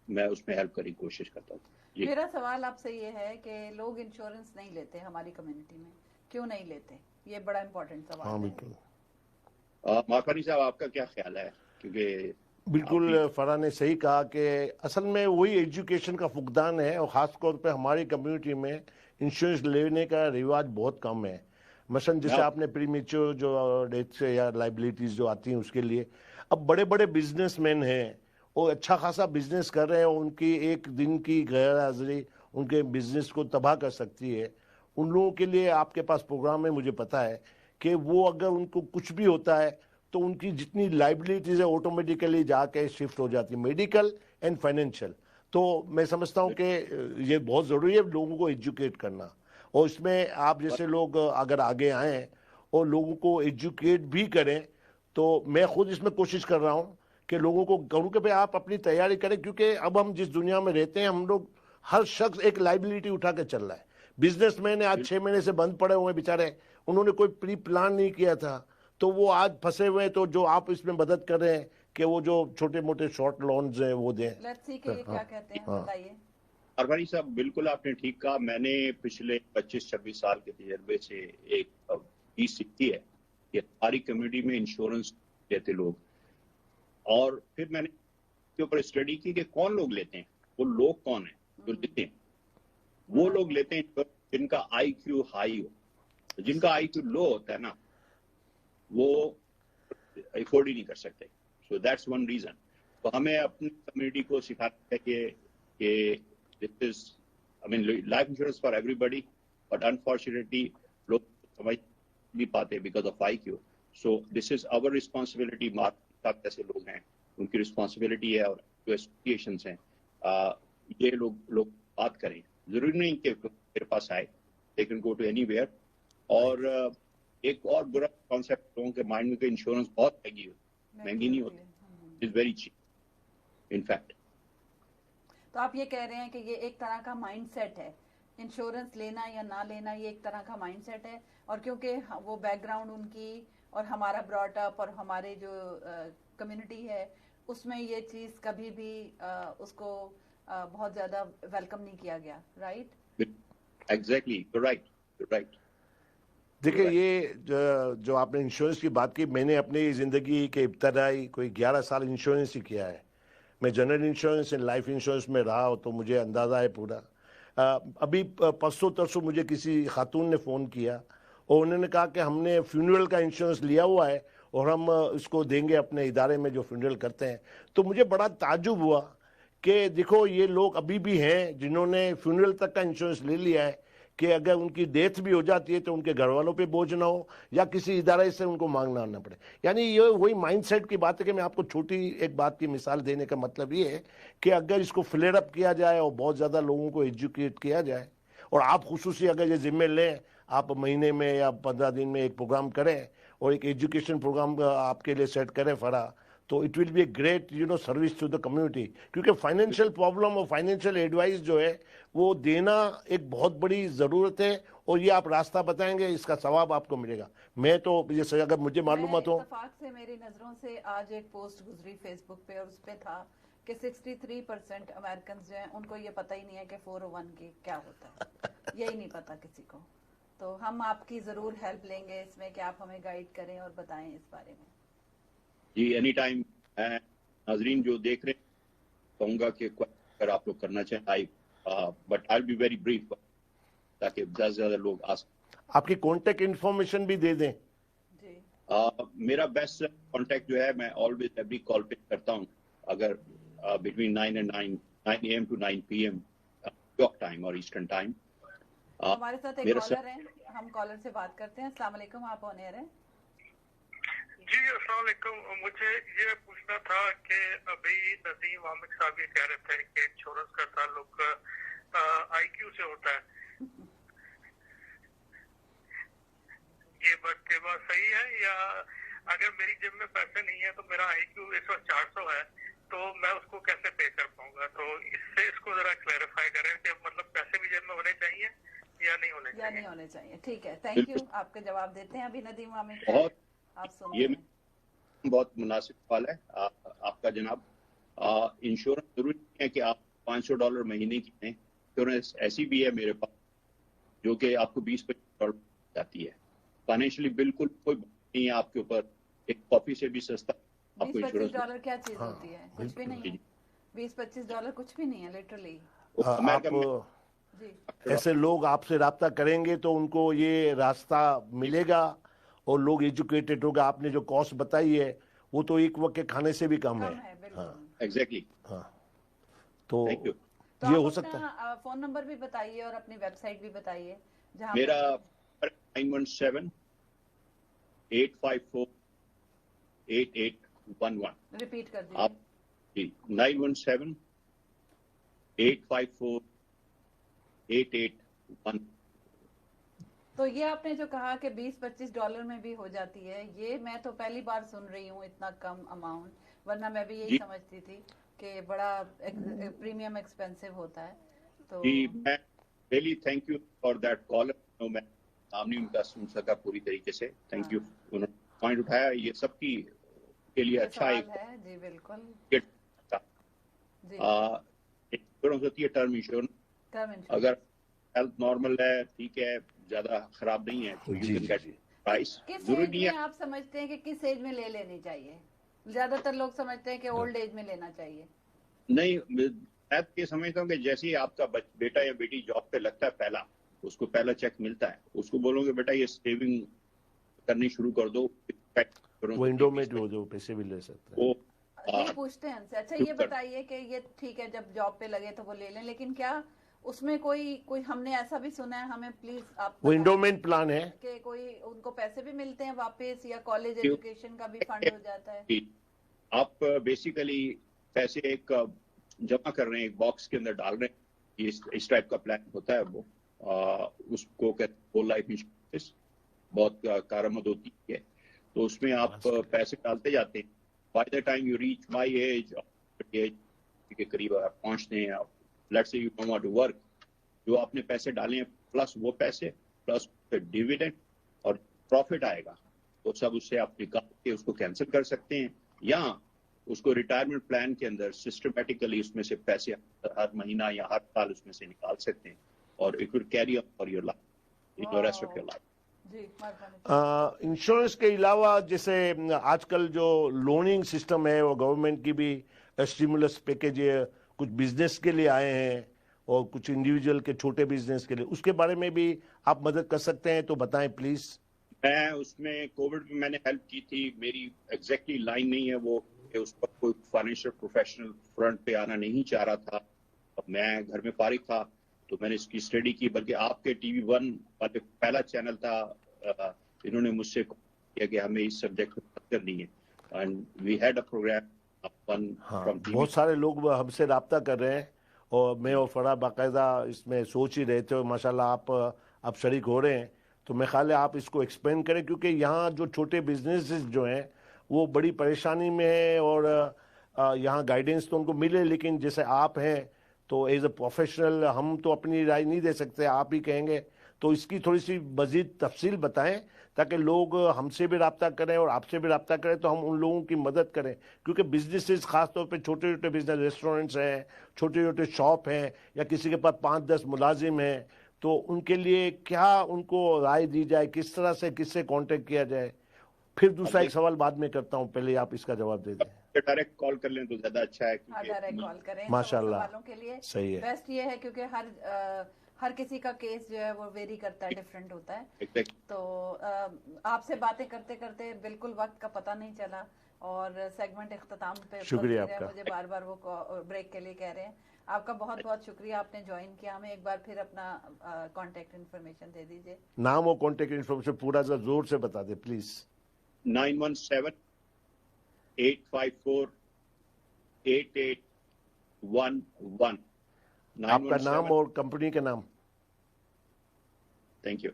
[SPEAKER 4] मैं उसमें हेल्प करने की कोशिश करता हूँ।
[SPEAKER 1] मेरा सवाल आपसे ये है कि लोग इंश्योरेंस नहीं लेते हमारी कम्युनिटी में, क्यों नहीं लेते? ये बड़ा इम्पोर्टेंट सवाल है।
[SPEAKER 4] माफानी साहब, आपका क्या ख्याल है? क्योंकि
[SPEAKER 2] بالکل فرح نے صحیح کہا کہ اصل میں وہی ایجوکیشن کا فقدان ہے، اور خاص طور پہ ہماری کمیونٹی میں انشورنس لینے کا رواج بہت کم ہے. مثلا جیسے آپ نے پریمیچور جو ڈیتھ یا لائبلٹیز جو آتی ہیں اس کے لیے، اب بڑے بڑے بزنس مین ہیں، وہ اچھا خاصا بزنس کر رہے ہیں، ان کی ایک دن کی غیر حاضری ان کے بزنس کو تباہ کر سکتی ہے. ان لوگوں کے لیے آپ کے پاس پروگرام ہے، مجھے پتا ہے کہ وہ اگر ان کو کچھ بھی ہوتا ہے تو ان کی جتنی لائبلٹیز ہے آٹومیٹیکلی جا کے شفٹ ہو جاتی ہیں، میڈیکل اینڈ فائنینشیل. تو میں سمجھتا ہوں کہ یہ بہت ضروری ہے لوگوں کو ایجوکیٹ کرنا، اور اس میں آپ جیسے لوگ اگر آگے آئیں اور لوگوں کو ایجوکیٹ بھی کریں، تو میں خود اس میں کوشش کر رہا ہوں کہ لوگوں کو کہوں کہ بھئی آپ اپنی تیاری کریں، کیونکہ اب ہم جس دنیا میں رہتے ہیں ہم لوگ ہر شخص ایک لائبلٹی اٹھا کے چل رہا ہے. بزنس مین آج 6 مہینے سے بند پڑے ہوئے بیچارے، انہوں نے کوئی پری پلان نہیں کیا تھا، تو وہ آج پھنسے ہوئے ہیں. تو جو آپ اس میں مدد کر رہے ہیں کہ وہ جو چھوٹے موٹے شارٹ لونز ہیں وہ دیں.
[SPEAKER 1] لیٹس سی کہ یہ کیا کہتے ہیں، بتائیے.
[SPEAKER 4] ارباری صاحب بالکل آپ نے ٹھیک کہا. میں نے پچھلے 25-26 سال کے تجربے سے ایک چیز سیکھی ہے کہ ہماری کمیونٹی میں انشورنس لیتے لوگ، اور پھر میں نے اس کے اوپر اسٹڈی کی کہ کون لوگ لیتے ہیں. وہ لوگ کون ہیں جو لیتے ہیں؟ وہ لوگ لیتے ہیں جن کا آئی کیو ہائی ہو. جن کا آئی کیو لو ہوتا ہے نا، وہ افورڈ ہی نہیں کر سکتے. So that's one reason. تو ہمیں اپنی کمیونٹی کو سکھانا ہے کہ this is I mean life insurance for everybody, but unfortunately لوگ سمجھ نہیں پاتے because of I Q. So this is our responsibility. Market صاحب جیسے لوگ ہیں ان کی رسپانسبلٹی ہے، اور جو ایسوسیشنس ہیں یہ لوگ بات کریں. ضروری نہیں کہ میرے پاس آئے، they can go to anywhere ویئر. اور ایک اور برا کانسیپٹ لوگوں کے مائنڈ میں کہ انشورنس بہت مہنگی نہیں ہوتی. It's very cheap in fact.
[SPEAKER 1] تو آپ یہ کہہ رہے ہیں کہ یہ ایک طرح کا مائنڈ سیٹ ہے، انشورنس لینا یا نہ لینا یہ ایک طرح کا مائنڈ سیٹ ہے. اور کیونکہ وہ بیک گراؤنڈ ان کی اور ہمارا براٹ اپ اور ہمارے جو کمیونٹی ہے اس میں یہ چیز کبھی بھی اس کو بہت زیادہ ویلکم نہیں کیا گیا. رائٹ؟
[SPEAKER 4] Exactly right.
[SPEAKER 2] دیکھیں یہ جو آپ نے انشورنس کی بات کی، میں نے اپنی زندگی کے ابتدائی کوئی 11 سال انشورنس ہی کیا ہے. میں general insurance and life insurance میں رہا ہوں، تو مجھے اندازہ ہے پورا. ابھی پرسوں ترسوں مجھے کسی خاتون نے فون کیا اور انہوں نے کہا کہ ہم نے فیونرل کا انشورنس لیا ہوا ہے اور ہم اس کو دیں گے اپنے ادارے میں جو فیونرل کرتے ہیں. تو مجھے بڑا تعجب ہوا کہ دیکھو یہ لوگ ابھی بھی ہیں جنہوں نے فیونرل تک کا انشورنس لے لیا ہے کہ اگر ان کی ڈیتھ بھی ہو جاتی ہے تو ان کے گھر والوں پہ بوجھ نہ ہو یا کسی ادارے سے ان کو مانگنا نہ پڑے. یعنی یہ وہی مائنڈ سیٹ کی بات ہے کہ میں آپ کو چھوٹی ایک بات کی مثال دینے کا مطلب یہ ہے کہ اگر اس کو فلیئر اپ کیا جائے اور بہت زیادہ لوگوں کو ایجوکیٹ کیا جائے، اور آپ خصوصی اگر یہ ذمہ لیں، آپ مہینے میں یا 15 دن میں ایک پروگرام کریں اور ایک ایجوکیشن پروگرام آپ کے لیے سیٹ کریں فرا، تو it will be a great service to the community. کیونکہ فائنینشیل پرابلم اور فائنینشیل ایڈوائس جو ہے وہ دینا ایک بہت بڑی ضرورت ہے، اور یہ آپ راستہ بتائیں گے اس کا ثواب آپ کو ملے گا. میں تو یہ اگر مجھے معلومات ہو،
[SPEAKER 1] اتفاق سے میری نظروں سے آج ایک پوسٹ گزری فیس بک پہ اور اس پہ تھا کہ 63% امریکنز جو ہیں ان کو یہ پتہ ہی نہیں ہے کہ 401 کی کیا ہوتا ہے. یہی نہیں پتا کسی کو. تو ہم آپ کی ضرور ہیلپ لیں گے اس میں کہ آپ ہمیں گائیڈ کریں اور بتائیں اس بارے میں.
[SPEAKER 4] جی اینی ٹائم. ناظرین جو دیکھ رہے ہیں کہوں گا کہ اگر آپ لوگ کرنا چاہیں but I be very brief تاکہ زیادہ سے زیادہ لوگ آ سکیں.
[SPEAKER 2] آپ کی کانٹیکٹ انفارمیشن بھی دے دیں.
[SPEAKER 1] جی
[SPEAKER 4] میرا بیسٹ کانٹیکٹ جو ہے، میں آلویز ایوری کال پک کرتا ہوں اگر between 9 AM to 9 PM York time اور ایسٹرن ٹائم.
[SPEAKER 1] ہمارے ساتھ ایک کالر ہیں، ہم کالر سے بات کرتے ہیں. السلام علیکم، آپ آن ایئر ہیں.
[SPEAKER 5] جی السلام علیکم. مجھے یہ پوچھنا تھا کہ ابھی ندیم حامد صاحب یہ کہہ رہے تھے کہ انشورنس کا تعلق آئی کیو سے ہوتا ہے. یہ بات صحیح ہے، یا اگر میری جیب میں پیسے نہیں ہے تو میرا آئی کیو اس وقت 400 ہے تو میں اس کو کیسے پے کر پاؤں گا؟ تو اس کو ذرا کلیریفائی کریں کہ مطلب پیسے بھی جیب میں ہونے چاہیے یا نہیں ہونے چاہیے.
[SPEAKER 1] ٹھیک ہے، تھینک یو. آپ کے جواب دیتے ہیں ابھی ندیم حامد. آپ
[SPEAKER 4] یہ بہت مناسب سوال ہے آپ کا جناب. انشورنس ضروری نہیں ہے کہ آپ $500 مہینے کی لیں. انشورنس ایسی بھی ہے میرے پاس جو کہ آپ کو $20-25 جاتی ہے. فائنینشلی بالکل کوئی بات نہیں ہے آپ کے اوپر. ایک کافی سے بھی سستا आपको
[SPEAKER 1] 20-25
[SPEAKER 4] इंश्योरेंस
[SPEAKER 1] डॉलर क्या चीज
[SPEAKER 2] हाँ,
[SPEAKER 1] होती है? कुछ भी
[SPEAKER 2] बिल्कुल।
[SPEAKER 1] नहीं है। 20-25 डॉलर कुछ भी नहीं है लिटरली।
[SPEAKER 4] अमेरिका में
[SPEAKER 2] आप
[SPEAKER 1] जी
[SPEAKER 2] ऐसे लोग आपसे राब्ता करेंगे तो उनको ये रास्ता मिलेगा और लोग एजुकेटेड होगा। आपने जो कॉस्ट बताई है वो तो एक वक्त के खाने से भी कम है।
[SPEAKER 1] कम है बिल्कुल।
[SPEAKER 4] एग्जैक्टली।
[SPEAKER 2] हाँ, तो
[SPEAKER 4] थैंक यू।
[SPEAKER 1] तो
[SPEAKER 2] ये
[SPEAKER 1] आप
[SPEAKER 2] हो सकता है।
[SPEAKER 1] अपना फोन नंबर भी बताइए और अपनी वेबसाइट भी बताइए जहाँ
[SPEAKER 4] मेरा
[SPEAKER 1] पे
[SPEAKER 4] 917-854-8811।
[SPEAKER 1] रिपीट कर
[SPEAKER 4] आप
[SPEAKER 1] दीजिए।
[SPEAKER 4] जी 917-854-8811।
[SPEAKER 1] तो ये आपने जो कहा कि 20-25 डॉलर में भी हो जाती है, ये मैं तो पहली बार सुन रही हूँ इतना कम अमाउंट, वरना मैं भी यही
[SPEAKER 4] जी
[SPEAKER 1] समझती थी कि बड़ा प्रीमियम एक्सपेंसिव होता है। तो
[SPEAKER 4] जी मैं really thank you for that call. मैं नाम नहीं उनका सुन सका पूरी तरीके से। थैंक यू, उन्होंने पॉइंट उठाया, ये सबकी के लिए
[SPEAKER 1] ये
[SPEAKER 4] अच्छा
[SPEAKER 1] सवाल
[SPEAKER 4] एक
[SPEAKER 1] है जी बिल्कुल जी।
[SPEAKER 4] इंश्योरेंस होती है, टर्म इंश्योरेंस।
[SPEAKER 1] टर्म इंश्योरेंस
[SPEAKER 4] अगर हेल्थ नॉर्मल है, ठीक है, ज्यादा खराब नहीं है, तो यू
[SPEAKER 2] जी
[SPEAKER 4] कैन
[SPEAKER 2] जी
[SPEAKER 4] गेट
[SPEAKER 2] जी
[SPEAKER 4] प्राइस।
[SPEAKER 1] किस
[SPEAKER 4] जरूरी
[SPEAKER 1] एज
[SPEAKER 4] नहीं
[SPEAKER 1] में
[SPEAKER 4] है
[SPEAKER 1] आप समझते हैं कि किस एज में ले लेनी चाहिए? ज्यादातर लोग समझते हैं कि ओल्ड एज में लेना चाहिए।
[SPEAKER 4] नहीं, मैं ये समझता हूँ कि जैसे ही आपका बेटा या बेटी जॉब पे लगता है, पहला उसको पहला चेक मिलता है, उसको बोलोगे बेटा ये सेविंग करनी शुरू कर दो,
[SPEAKER 2] विंडो में जो पैसे भी ले सकते हैं।
[SPEAKER 4] वो
[SPEAKER 1] यही पूछते हैं हमसे। अच्छा ये बताइए कि ये ठीक है जब जॉब पे लगे तो वो ले लें, लेकिन क्या उसमें कोई हमने ऐसा भी सुना है, हमें प्लीज आप
[SPEAKER 2] वो इंडोमेंट प्लान है
[SPEAKER 1] कि कोई उनको पैसे भी मिलते हैं वापस या कॉलेज
[SPEAKER 4] क्यों?
[SPEAKER 1] एजुकेशन का भी फंड हो जाता है?
[SPEAKER 4] आप बेसिकली पैसे एक जमा कर रहे हैं, एक बॉक्स के अंदर डाल रहे हैं, इस टाइप का प्लान होता है वो। उसको कहते हैं होल लाइफ इंश्योरेंस, बहुत कारआमद होती है। तो उसमें आप पैसे डालते जाते हैं। By the time you reach my age के करीब आप पहुंचते हैं, आप let's say you don't want to work, जो आपने पैसे डाले हैं प्लस वो पैसे प्लस डिविडेंड और प्रॉफिट आएगा, तो सब उससे आप निकाल के उसको कैंसिल कर सकते हैं, या उसको रिटायरमेंट प्लान के अंदर सिस्टमेटिकली उसमें से पैसे हर महीना या हर साल उसमें से निकाल सकते हैं, और it will carry up for your life, in your rest of your life.
[SPEAKER 1] जी
[SPEAKER 2] इंश्योरेंस के अलावा जैसे आजकल जो लोनिंग सिस्टम है वो गवर्नमेंट की भी स्टिमुलस पैकेज है, कुछ बिजनेस के लिए आए हैं और कुछ इंडिविजुअल के छोटे बिजनेस के लिए, उसके बारे में भी आप मदद कर सकते हैं तो बताएं प्लीज।
[SPEAKER 4] मैं उसमें कोविड में मैंने हेल्प की थी, मेरी एग्जैक्टली लाइन नहीं है वो, उस पर कोई फाइनेंशियल प्रोफेशनल फ्रंट पे आना नहीं चाह रहा था, मैं घर में फारिग था, तो मैंने इसकी स्टडी की। बल्कि आपके टीवी 1 वाले पहला चैनल था, इन्होंने मुझसे किया कि हमें इस सब्जेक्ट पर बात करनी है, and we had a programme.
[SPEAKER 2] हाँ, बहुत सारे लोग हमसे राब्ता कर रहे हैं और मैं और फरा बाकायदा इसमें सोच ही रहे थे, माशाल्लाह आप शरीक हो रहे हैं, तो मैं ख्याल है आप इसको एक्सप्लेन करें, क्योंकि यहाँ जो छोटे बिजनेसेस जो हैं वो बड़ी परेशानी में है और यहाँ गाइडेंस तो उनको मिले, लेकिन जैसे आप हैं तो एज अ प्रोफेशनल हम तो अपनी राय नहीं दे सकते, आप ही कहेंगे, तो इसकी थोड़ी सी मजीद तफसील बताएं ताकि लोग हमसे भी रब्ता करें और आपसे भी रब्ता करें तो हम उन लोगों की मदद करें, क्योंकि बिजनेसेस खासतौर पे छोटे छोटे बिजनेस, रेस्टोरेंट्स हैं, छोटे छोटे शॉप हैं, या किसी के पास 5-10 मुलाजिम हैं, तो उनके लिए क्या उनको राय दी जाए, किस तरह से किससे कांटेक्ट किया जाए। फिर दूसरा एक सवाल बाद में करता हूँ, पहले आप इसका जवाब दे दें।
[SPEAKER 4] डायरेक्ट कॉल कर लें तो ज्यादा अच्छा है,
[SPEAKER 1] डायरेक्ट कॉल करें
[SPEAKER 2] माशाल्लाह
[SPEAKER 1] सवालों के लिए।
[SPEAKER 2] सही है,
[SPEAKER 1] बेस्ट ये है क्योंकि हर किसी का केस जो है वो वेरी करता है, डिफरेंट होता है। तो आपसे बातें करते करते बिल्कुल वक्त का पता नहीं चला और सेगमेंट इख्तिताम पे
[SPEAKER 2] शुक्रिया
[SPEAKER 1] पहुंच गया,
[SPEAKER 2] आपका।
[SPEAKER 1] मुझे बार बार वो ब्रेक के लिए कह रहे हैं। आपका बहुत बहुत शुक्रिया, आपने ज्वाइन किया हमें। एक बार फिर अपना कांटेक्ट इन्फॉर्मेशन दे दीजिए।
[SPEAKER 2] नाम और कांटेक्ट इन्फॉर्मेशन पूरा जोर से बता दे प्लीज।
[SPEAKER 4] 917-854-8811।
[SPEAKER 2] आपका नाम और कंपनी का नाम।
[SPEAKER 4] Thank you.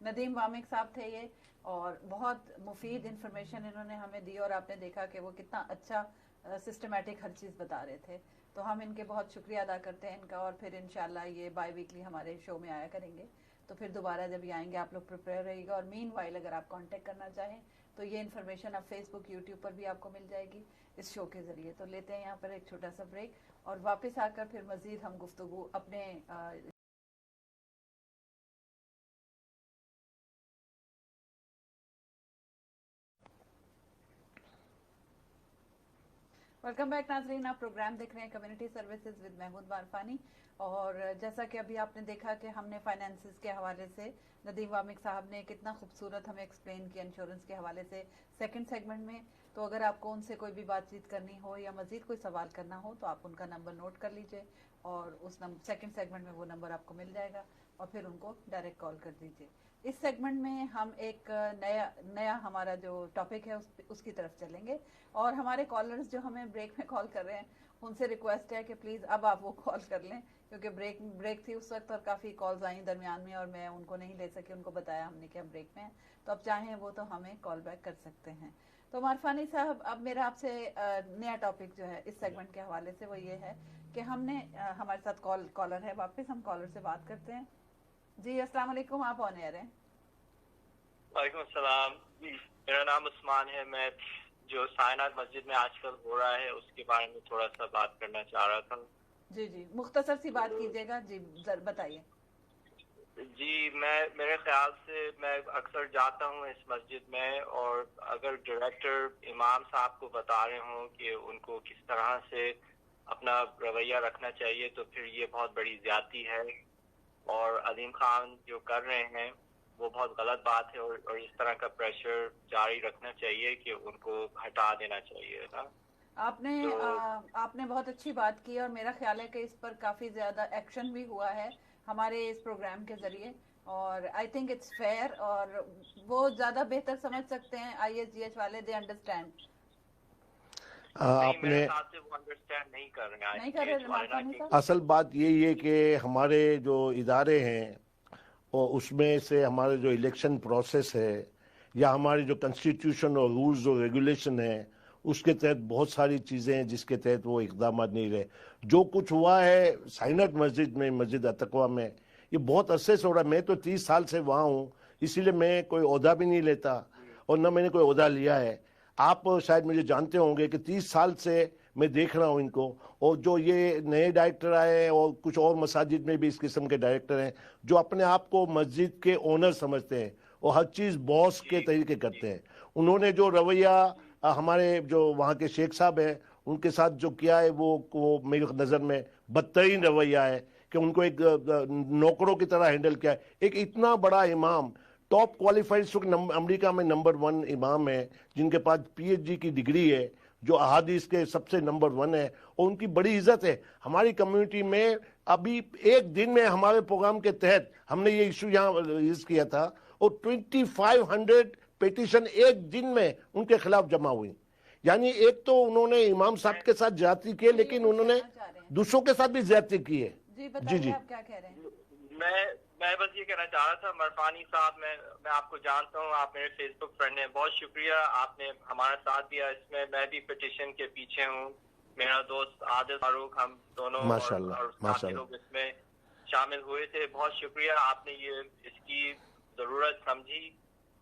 [SPEAKER 1] नदीम वामिक साहब थे ये, और बहुत मुफीद इंफॉर्मेशन इन्होंने हमें दी, और आपने देखा कि वो कितना अच्छा सिस्टमैटिक हर चीज़ बता रहे थे। तो हम इनके बहुत शुक्रिया अदा करते हैं इनका, और फिर इंशाल्लाह ये बाय वीकली हमारे शो में आया करेंगे। तो फिर दोबारा जब ये आएंगे आप लोग प्रिपेयर रहिएगा। और मीन वाइल अगर आप कांटेक्ट करना चाहें तो ये इन्फॉर्मेशन अब फेसबुक यूट्यूब पर भी आपको मिल जाएगी इस शो के ज़रिए। तो लेते हैं यहाँ पर एक छोटा सा ब्रेक, और वापस आकर फिर मज़ीद हम गुफ्तगू अपने वेलकम बैक नाजरीन, आप प्रोग्राम देख रहे हैं कम्युनिटी सर्विसेज विद महमूद बारफानी। और जैसा कि अभी आपने देखा कि हमने फाइनेंसेस के हवाले से नदीम वामिक साहब ने कितना खूबसूरत हमें एक्सप्लेन किया इंश्योरेंस के हवाले से सेकंड सेगमेंट में। तो अगर आपको उनसे कोई भी बातचीत करनी हो या मज़ीद कोई सवाल करना हो तो आप उनका नंबर नोट कर लीजिए और उस सेकंड सेगमेंट में वो नंबर आपको मिल जाएगा और फिर उनको डायरेक्ट कॉल कर दीजिए। इस सेगमेंट में हम एक नया हमारा जो टॉपिक है उसकी तरफ चलेंगे और हमारे कॉलर्स जो हमें ब्रेक में कॉल कर रहे हैं उनसे रिक्वेस्ट है कि प्लीज़ अब आप वो कॉल कर लें, क्योंकि ब्रेक थी उस वक्त और काफ़ी कॉल्स आई दरमियान में और मैं उनको नहीं ले सकी। उनको बताया हमने कि हम ब्रेक में हैं, तो अब चाहें वो तो हमें कॉल बैक कर सकते हैं। तो मारफानी साहब, अब मेरा आपसे नया टॉपिक जो है इस सेगमेंट के हवाले से वो ये है कि हमने हमारे साथ कॉलर है, वापस हम कॉलर से बात करते हैं। जी अस्सलाम वालेकुम, आप ऑन एयर हैं।
[SPEAKER 6] वालेकुम अस्सलाम, मेरा नाम उस्मान है। मैं जो सायनात मस्जिद में आजकल हो रहा है उसके बारे में थोड़ा सा बात करना चाह रहा था।
[SPEAKER 1] जी जी, मुख्तसर सी बात कीजिएगा जी, बताइए।
[SPEAKER 6] जी, मेरे ख्याल से मैं अक्सर जाता हूँ इस मस्जिद में, और अगर डायरेक्टर इमाम साहब को बता रहे हों कि उनको किस तरह से अपना रवैया रखना चाहिए तो फिर ये बहुत बड़ी ज्यादती है, और अलीम खान जो कर रहे हैं वो बहुत गलत बात है, और इस तरह का प्रेशर जारी रखना चाहिए कि उनको हटा देना चाहिए ना।
[SPEAKER 1] आपने बहुत अच्छी बात की और मेरा ख्याल है कि इस पर काफ़ी ज़्यादा एक्शन भी हुआ है हमारे इस प्रोग्राम के ज़रिए, और आई थिंक इट्स फेयर और वो ज़्यादा बेहतर समझ सकते हैं ISGH वाले, दे अंडरस्टैंड।
[SPEAKER 2] आपने
[SPEAKER 6] नहीं कर रहे।
[SPEAKER 2] असल बात यही है कि हमारे जो इदारे हैं और उसमें से हमारे जो इलेक्शन प्रोसेस है या हमारे जो कॉन्स्टिट्यूशन और रूल्स और रेगुलेशन है उसके तहत बहुत सारी चीज़ें हैं जिसके तहत वो इक़दाम नहीं रहे। जो कुछ हुआ है साइनट मस्जिद में, मस्जिद अतकवा में, ये बहुत अरसे से हो रहा है। मैं तो 30 साल से वहाँ हूँ, इसीलिए मैं कोई ओहदा भी नहीं लेता और न मैंने कोई ओहदा लिया है। आप शायद मुझे जानते होंगे कि 30 साल से मैं देख रहा हूँ इनको, और जो ये नए डायरेक्टर आए हैं और कुछ और मसाजिद में भी इस किस्म के डायरेक्टर हैं जो अपने आप को मस्जिद के ओनर समझते हैं और हर चीज़ बॉस के तरीके करते हैं। उन्होंने जो रवैया हमारे जो वहाँ के शेख साहब हैं उनके साथ जो किया है वो मेरी नज़र में बदतरीन रवैया है कि उनको एक नौकरों की तरह हैंडल किया है। एक इतना बड़ा इमाम, टॉप क्वालिफाइड अमेरिका में नंबर 1 इमाम है जिनके पास PhD की डिग्री है, जो अहादीस के सबसे नंबर 1 है और उनकी बड़ी इज्जत है हमारी कम्युनिटी में। अभी एक दिन में हमारे प्रोग्राम के तहत हमने ये इशू यहाँ रेज किया था और 2500 पिटीशन एक दिन में उनके खिलाफ जमा हुई। यानी एक तो उन्होंने इमाम साहब के साथ ज्यादती की, लेकिन उन्होंने दूसरों के साथ भी ज्यादती की है।
[SPEAKER 1] जी आप क्या कह रहे हैं?
[SPEAKER 6] मैं बस ये कहना चाह रहा था, मरफानी साहब, मैं आपको जानता हूँ, आप मेरे फेसबुक फ्रेंड हैं, बहुत शुक्रिया आपने हमारा साथ दिया इसमें। मैं भी पिटीशन के पीछे हूँ, मेरा दोस्त आदिल फारूक, हम दोनों और लोग इसमें शामिल हुए थे। बहुत शुक्रिया, आपने ये इसकी जरूरत समझी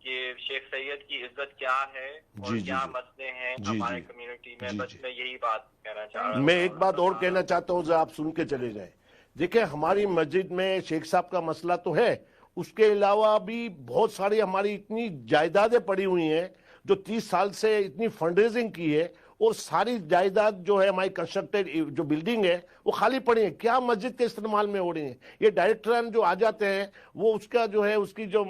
[SPEAKER 6] कि शेख सैयद की इज्जत क्या है और क्या मसले हैं हमारे कम्युनिटी में। बस मैं यही बात कहना चाह रहा हूँ।
[SPEAKER 2] मैं एक बात और कहना चाहता हूँ, आप सुन के चले जाए। देखिए, हमारी मस्जिद में शेख साहब का मसला तो है, उसके अलावा भी बहुत सारी हमारी इतनी जायदादें पड़ी हुई हैं जो 30 साल से इतनी फंड रेजिंग की है, और सारी जायदाद जो है हमारी कंस्ट्रक्टेड जो बिल्डिंग है वो खाली पड़ी है, क्या मस्जिद के इस्तेमाल में हो रही है। ये डायरेक्टर जो आ जाते हैं वो उसका जो है उसकी जो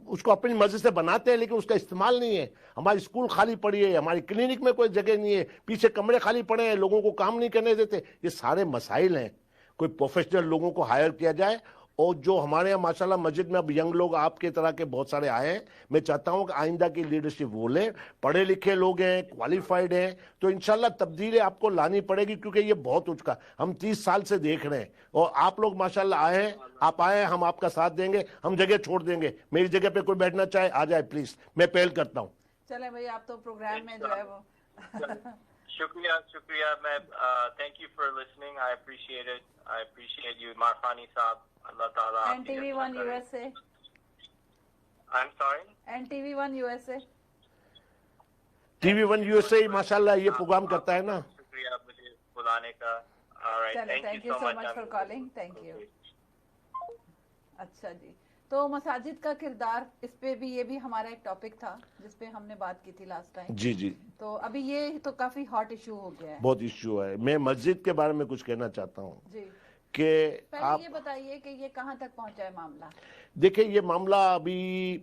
[SPEAKER 2] उसको अपनी मस्जिद से बनाते हैं लेकिन उसका इस्तेमाल नहीं है। हमारी स्कूल खाली पड़ी है, हमारी क्लिनिक में कोई जगह नहीं है, पीछे कमरे खाली पड़े हैं, लोगों को काम नहीं करने देते। ये सारे मसाइल हैं। कोई प्रोफेशनल लोगों को हायर किया जाए, और जो हमारे यहाँ माशाल्लाह मस्जिद में अब यंग लोग आपके तरह के बहुत सारे आए हैं। मैं चाहता हूँ कि आइंदा की लीडरशिप वो लें, पढ़े लिखे लोग हैं, क्वालिफाइड हैं, तो इंशाल्लाह तब्दीली आपको लानी पड़ेगी, क्योंकि ये बहुत उचका हम 30 साल से देख रहे हैं। और आप लोग माशाल्लाह आए हैं, आप आए, हम आपका साथ देंगे, हम जगह छोड़ देंगे। मेरी जगह पे कोई बैठना चाहे आ जाए प्लीज, मैं पहल करता हूँ।
[SPEAKER 1] चले भाई, आप तो प्रोग्राम में जो है वो
[SPEAKER 6] शुक्रिया। मैं thank you for listening, I appreciate you Marfani साहब। अल्लाह ताला
[SPEAKER 1] NTV1 USA।
[SPEAKER 6] I am sorry,
[SPEAKER 1] NTV1 USA।
[SPEAKER 2] TV1 USA माशाल्लाह ये प्रोग्राम करता है ना।
[SPEAKER 6] शुक्रिया मुझे बुलाने का। Alright,
[SPEAKER 1] thank you so much for calling, thank you. अच्छा जी, तो मसाजिद का किरदार, इस पे भी, ये भी हमारा एक टॉपिक था जिस पे हमने बात की थी लास्ट टाइम।
[SPEAKER 2] जी जी,
[SPEAKER 1] तो अभी ये तो काफी हॉट इशू हो गया है।
[SPEAKER 2] बहुत इश्यू है। मैं मस्जिद के बारे में कुछ कहना चाहता हूँ
[SPEAKER 1] जी,
[SPEAKER 2] कि
[SPEAKER 1] पहले
[SPEAKER 2] आप
[SPEAKER 1] ये बताइए कि ये कहाँ तक पहुंचा है मामला।
[SPEAKER 2] देखिए, ये मामला अभी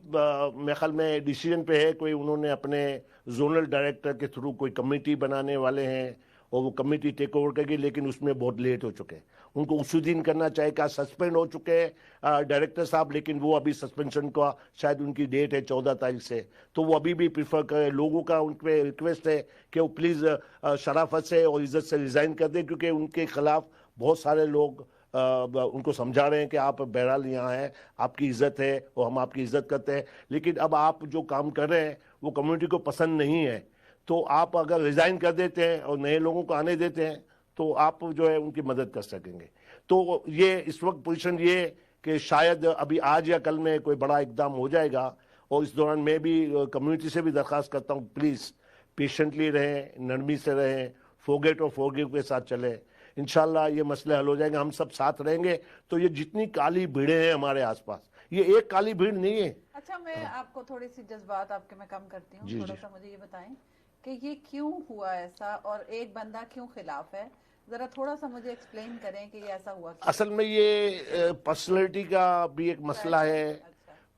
[SPEAKER 2] मेरे ख्याल में डिसीजन पे है। कोई उन्होंने अपने जोनल डायरेक्टर के थ्रू कोई कमेटी बनाने वाले हैं और वो कमेटी टेक ओवर करेगी, लेकिन उसमें बहुत लेट हो चुके हैं। उनको उसी दिन करना चाहिए। क्या सस्पेंड हो चुके हैं डायरेक्टर साहब, लेकिन वो अभी सस्पेंशन का शायद उनकी डेट है 14 तारीख से, तो वो अभी भी प्रीफर करें। लोगों का उन पर रिक्वेस्ट है कि वो प्लीज़ शराफत से और इज्जत से रिज़ाइन कर दें, क्योंकि उनके खिलाफ बहुत सारे लोग उनको समझा रहे हैं कि आप बहरहाल यहाँ हैं, आपकी इज्जत है और हम आपकी इज्जत करते हैं, लेकिन अब आप जो काम कर रहे हैं वो कम्युनिटी को पसंद नहीं है। तो आप अगर रिज़ाइन कर देते हैं और नए लोगों को आने देते हैं तो आप जो है उनकी मदद कर सकेंगे। तो ये इस वक्त पोजीशन ये कि शायद अभी आज या कल में कोई बड़ा इकदाम हो जाएगा। और इस दौरान मैं भी कम्युनिटी से भी दरख्वास्त करता हूँ, प्लीज़ पेशेंटली रहें, नरमी से रहें, फॉरगेट और फॉरगिव के साथ चलें। इंशाल्लाह ये मसले हल हो जाएंगे, हम सब साथ रहेंगे। तो ये जितनी काली भीड़ें हैं हमारे आसपास, ये एक काली भीड़ नहीं है।
[SPEAKER 1] अच्छा, मैं आपको थोड़ी सी जज्बात आपके मैं कम करती हूँ, थोड़ा सा मुझे ये बताएं कि ये क्यों हुआ ऐसा और एक बंदा क्यों खिलाफ है, जरा थोड़ा सा मुझे एक्सप्लेन करें कि ये ऐसा हुआ क्यों?
[SPEAKER 2] असल में ये पर्सनैलिटी का भी एक मसला है,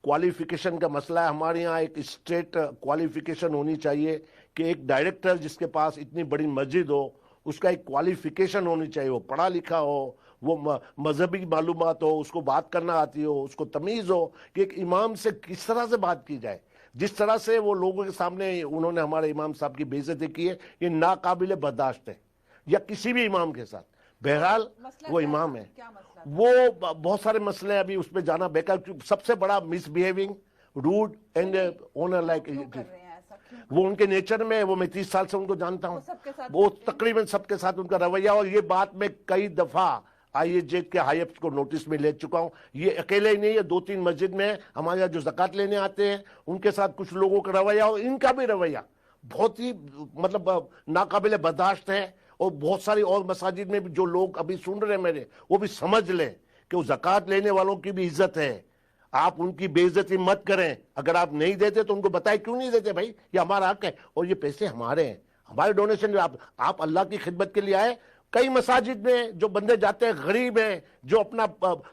[SPEAKER 2] क्वालिफिकेशन का मसला है। हमारे यहाँ एक स्टेट क्वालिफिकेशन होनी चाहिए कि एक डायरेक्टर जिसके पास इतनी बड़ी मस्जिद हो, उसका एक क्वालिफिकेशन होनी चाहिए। वो पढ़ा लिखा हो, वो मजहबी मालूमात हो, उसको बात करना आती हो, उसको तमीज़ हो कि एक इमाम से किस तरह से बात की जाए। जिस तरह से वो लोगों के सामने उन्होंने हमारे इमाम साहब की बेइज्जती की है, ये नाकाबिले बर्दाश्त है, या किसी भी इमाम के साथ। बहरहाल वो इमाम है, वो बहुत सारे मसले अभी उस पर जाना बेकार। सबसे बड़ा misbehaving, rude and owner like, वो उनके नेचर में। वो मैं 30 साल से उनको जानता हूँ, वो तकरीबन सबके साथ उनका रवैया। और ये बात मैं कई दफा IAJ के हाईअप्स को नोटिस में ले चुका हूँ। ये अकेले ही नहीं है, 2-3 मस्जिद में हमारे यहाँ जो ज़कात लेने आते हैं उनके साथ कुछ लोगों का रवैया और इनका भी रवैया बहुत ही मतलब नाकाबिले बर्दाश्त है। और बहुत सारी और मसाजिद में भी जो लोग अभी सुन रहे हैं मेरे, वो भी समझ लें कि वो ज़कात लेने वालों की भी इज्जत है। आप उनकी बेइज्जती मत करें। अगर आप नहीं देते तो उनको बताएं क्यों नहीं देते। भाई ये हमारा हक है और ये पैसे हमारे हैं, हमारे डोनेशन। आप अल्लाह की खिदमत के लिए आए। कई मसाजिद में जो बंदे जाते हैं गरीब हैं, जो अपना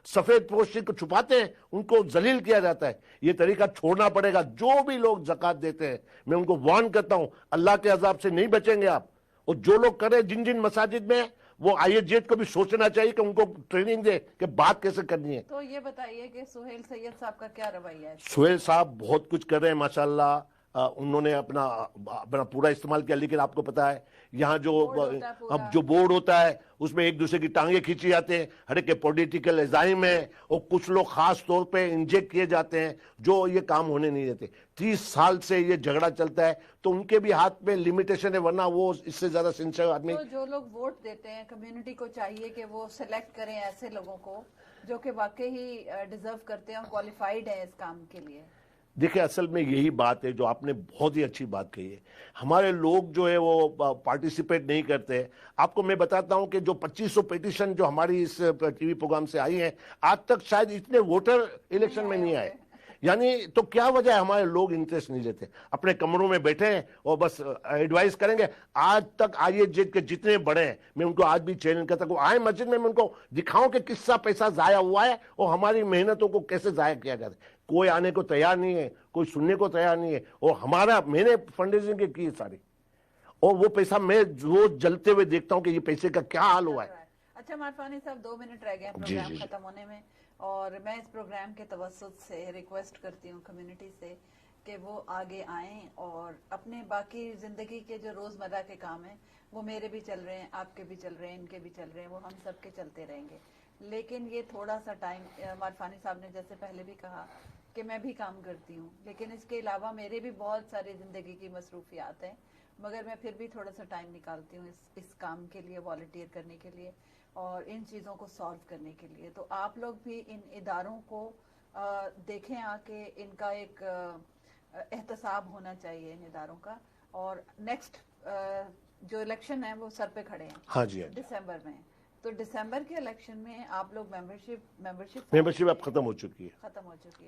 [SPEAKER 2] सफेद पोशी को छुपाते हैं, उनको जलील किया जाता है। ये तरीका छोड़ना पड़ेगा। जो भी लोग ज़कात देते हैं मैं उनको वार्न करता हूं, अल्लाह के अजाब से नहीं बचेंगे आप। और जो लोग करें जिन मसाजिद में, वो IAJ को भी सोचना चाहिए कि उनको ट्रेनिंग दे कि बात कैसे करनी है।
[SPEAKER 1] तो ये बताइए कि सुहेल सैयद साहब का क्या रवैया है?
[SPEAKER 2] सुहेल साहब बहुत कुछ कर रहे हैं माशाल्लाह। उन्होंने अपना पूरा इस्तेमाल किया, लेकिन आपको पता है यहाँ जो अब जो बोर्ड होता है उसमें एक दूसरे की टांगे खींची जाते हैं। हर एक पॉलिटिकल एजाइम है और कुछ लोग खास तौर पे इंजेक्ट किए जाते हैं जो ये काम होने नहीं देते। 30 साल से ये झगड़ा चलता है, तो उनके भी हाथ में लिमिटेशन है, वरना वो इससे ज्यादा सिंसियर आदमी।
[SPEAKER 1] तो जो लोग वोट देते हैं, कम्युनिटी को चाहिए कि वो सिलेक्ट करें ऐसे लोगों को जो कि वाकई ही डिजर्व करते हैं और क्वालिफाइड है इस काम के लिए।
[SPEAKER 2] देखिए, असल में यही बात है जो आपने बहुत ही अच्छी बात कही है। हमारे लोग जो है वो पार्टिसिपेट नहीं करते। आपको मैं बताता हूं कि जो 2500 पिटीशन जो हमारी इस टीवी प्रोग्राम से आई हैं, आज तक शायद इतने वोटर इलेक्शन में नहीं आए। यानी तो क्या वजह है हमारे लोग इंटरेस्ट नहीं लेते, अपने कमरों में बैठे हैं और बस एडवाइस करेंगे। आज तक IAJ के जितने बड़े हैं मैं उनको आज भी चैलेंज करता हूँ, आए मस्जिद में मैं उनको दिखाऊं कि किसका पैसा जाया हुआ है और हमारी मेहनतों को कैसे जाया किया जाता है। कोई आने को तैयार नहीं है, कोई सुनने को तैयार नहीं है। और मैंने फंड रेजिंग की सारी, और वो पैसा मैं रोज जलते हुए देखता हूँ कि ये पैसे का क्या हाल हुआ है।
[SPEAKER 1] अच्छा मारफानी साहब, 2 मिनट रह गए प्रोग्राम खत्म होने में, और मैं इस प्रोग्राम के तवस्सुत से रिक्वेस्ट करती हूँ कम्युनिटी से कि वो आगे आएं और अपने बाकी जिंदगी के जो रोजमर्रा के काम हैं वो मेरे भी चल रहे हैं, आपके भी चल रहे हैं, इनके भी चल रहे हैं, वो हम सबके चलते रहेंगे। लेकिन ये थोड़ा सा टाइम, मारफानी साहब ने जैसे पहले भी कहा कि मैं भी काम करती हूँ, लेकिन इसके अलावा मेरे भी बहुत सारी जिंदगी की मसरूफियात हैं, मगर मैं फिर भी थोड़ा सा टाइम निकालती हूँ इस काम के लिए, वॉलंटियर करने के लिए और इन चीज़ों को सॉल्व करने के लिए। तो आप लोग भी इन इदारों को देखें आके, इनका एक एहतसाब होना चाहिए इन इदारों का। और नेक्स्ट जो इलेक्शन है वो सर पे खड़े हैं,
[SPEAKER 2] हाँ जी,
[SPEAKER 1] दिसंबर में, तो दिसंबर के इलेक्शन में आप लोग मेंबरशिप
[SPEAKER 2] मेंबरशिप अब खत्म हो चुकी है,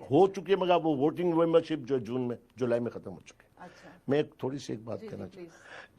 [SPEAKER 1] हो चुकी है
[SPEAKER 2] मगर वो वोटिंग मेंबरशिप जो जुलाई में खत्म हो चुकी है।
[SPEAKER 1] अच्छा
[SPEAKER 2] मैं थोड़ी सी एक बात कहना
[SPEAKER 1] जी,
[SPEAKER 2] चाहूँ।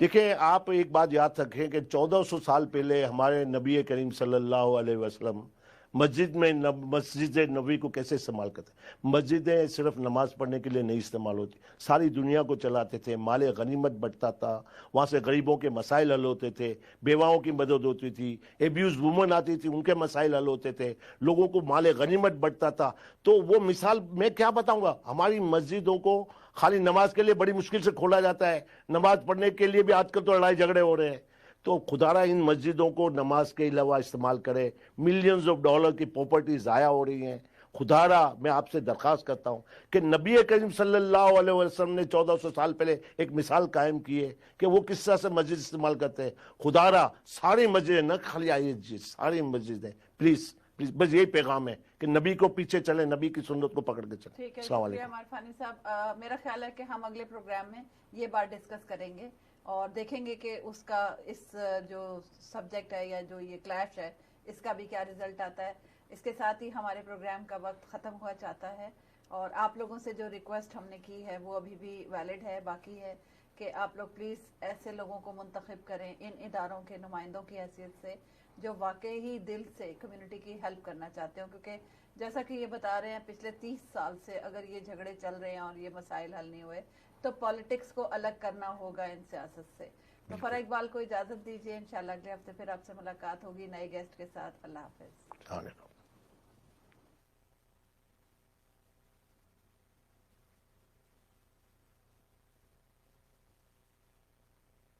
[SPEAKER 2] देखिए, आप एक बात याद रखें कि 1400 साल पहले हमारे नबी करीम सल्लल्लाहु अलैहि वसल्लम मस्जिद नबी को कैसे इस्तेमाल करते। मस्जिदें सिर्फ नमाज पढ़ने के लिए नहीं इस्तेमाल होती, सारी दुनिया को चलाते थे, माल गनीमत बढ़ता था, वहाँ से गरीबों के मसाइल हल होते थे, बेवाओं की मदद होती थी, एब्यूज वुमन आती थी, उनके मसाइल हल होते थे, लोगों को माल गनीमत बढ़ता था। तो वो मिसाल मैं क्या बताऊंगा, हमारी मस्जिदों को खाली नमाज के लिए बड़ी मुश्किल से खोला जाता है, नमाज पढ़ने के लिए भी आजकल तो लड़ाई झगड़े हो रहे हैं। तो खुदारा इन मस्जिदों को नमाज के अलावा इस्तेमाल करे, मिलियंस ऑफ डॉलर की प्रॉपर्टी ज़ाया हो रही हैं। खुदारा मैं आपसे दरख्वास्त करता हूं कि नबी करीम सल्लल्लाहु अलैहि वसल्लम ने 1400 साल पहले एक मिसाल कायम की है कि वो किस तरह से मस्जिद इस्तेमाल करते हैं। खुदारा सारी मस्जिदें, न खाली आइए, सारी मस्जिदें प्लीज प्लीज, बस यही पैगाम है कि नबी को पीछे चले, नबी की सुन्नत को पकड़ के चले।
[SPEAKER 1] ठीक है,
[SPEAKER 2] अस्सलाम
[SPEAKER 1] शुक्रिया
[SPEAKER 2] वालेकुम।
[SPEAKER 1] मारफानी साहब। मेरा ख्याल है कि हम अगले प्रोग्राम में ये बात डिस्कस करेंगे और देखेंगे कि उसका इस जो सब्जेक्ट है या जो ये क्लैश है इसका भी क्या रिजल्ट आता है। इसके साथ ही हमारे प्रोग्राम का वक्त ख़त्म हुआ चाहता है और आप लोगों से जो रिक्वेस्ट हमने की है वो अभी भी वैलिड है, बाकी है कि आप लोग प्लीज़ ऐसे लोगों को मुंतखब करें इन इदारों के नुमाइंदों की हैसियत से जो वाकई ही दिल से कम्युनिटी की हेल्प करना चाहते हो, क्योंकि जैसा कि ये बता रहे हैं पिछले 30 साल से अगर ये झगड़े चल रहे हैं और ये मसाइल हल नहीं हुए तो पॉलिटिक्स को अलग करना होगा इन सियासत से। तो फरा इकबाल को इजाज़त दीजिए, इंशाल्लाह अगले हफ्ते फिर आपसे मुलाकात होगी नए गेस्ट के साथ। अल्लाह हाफिज़।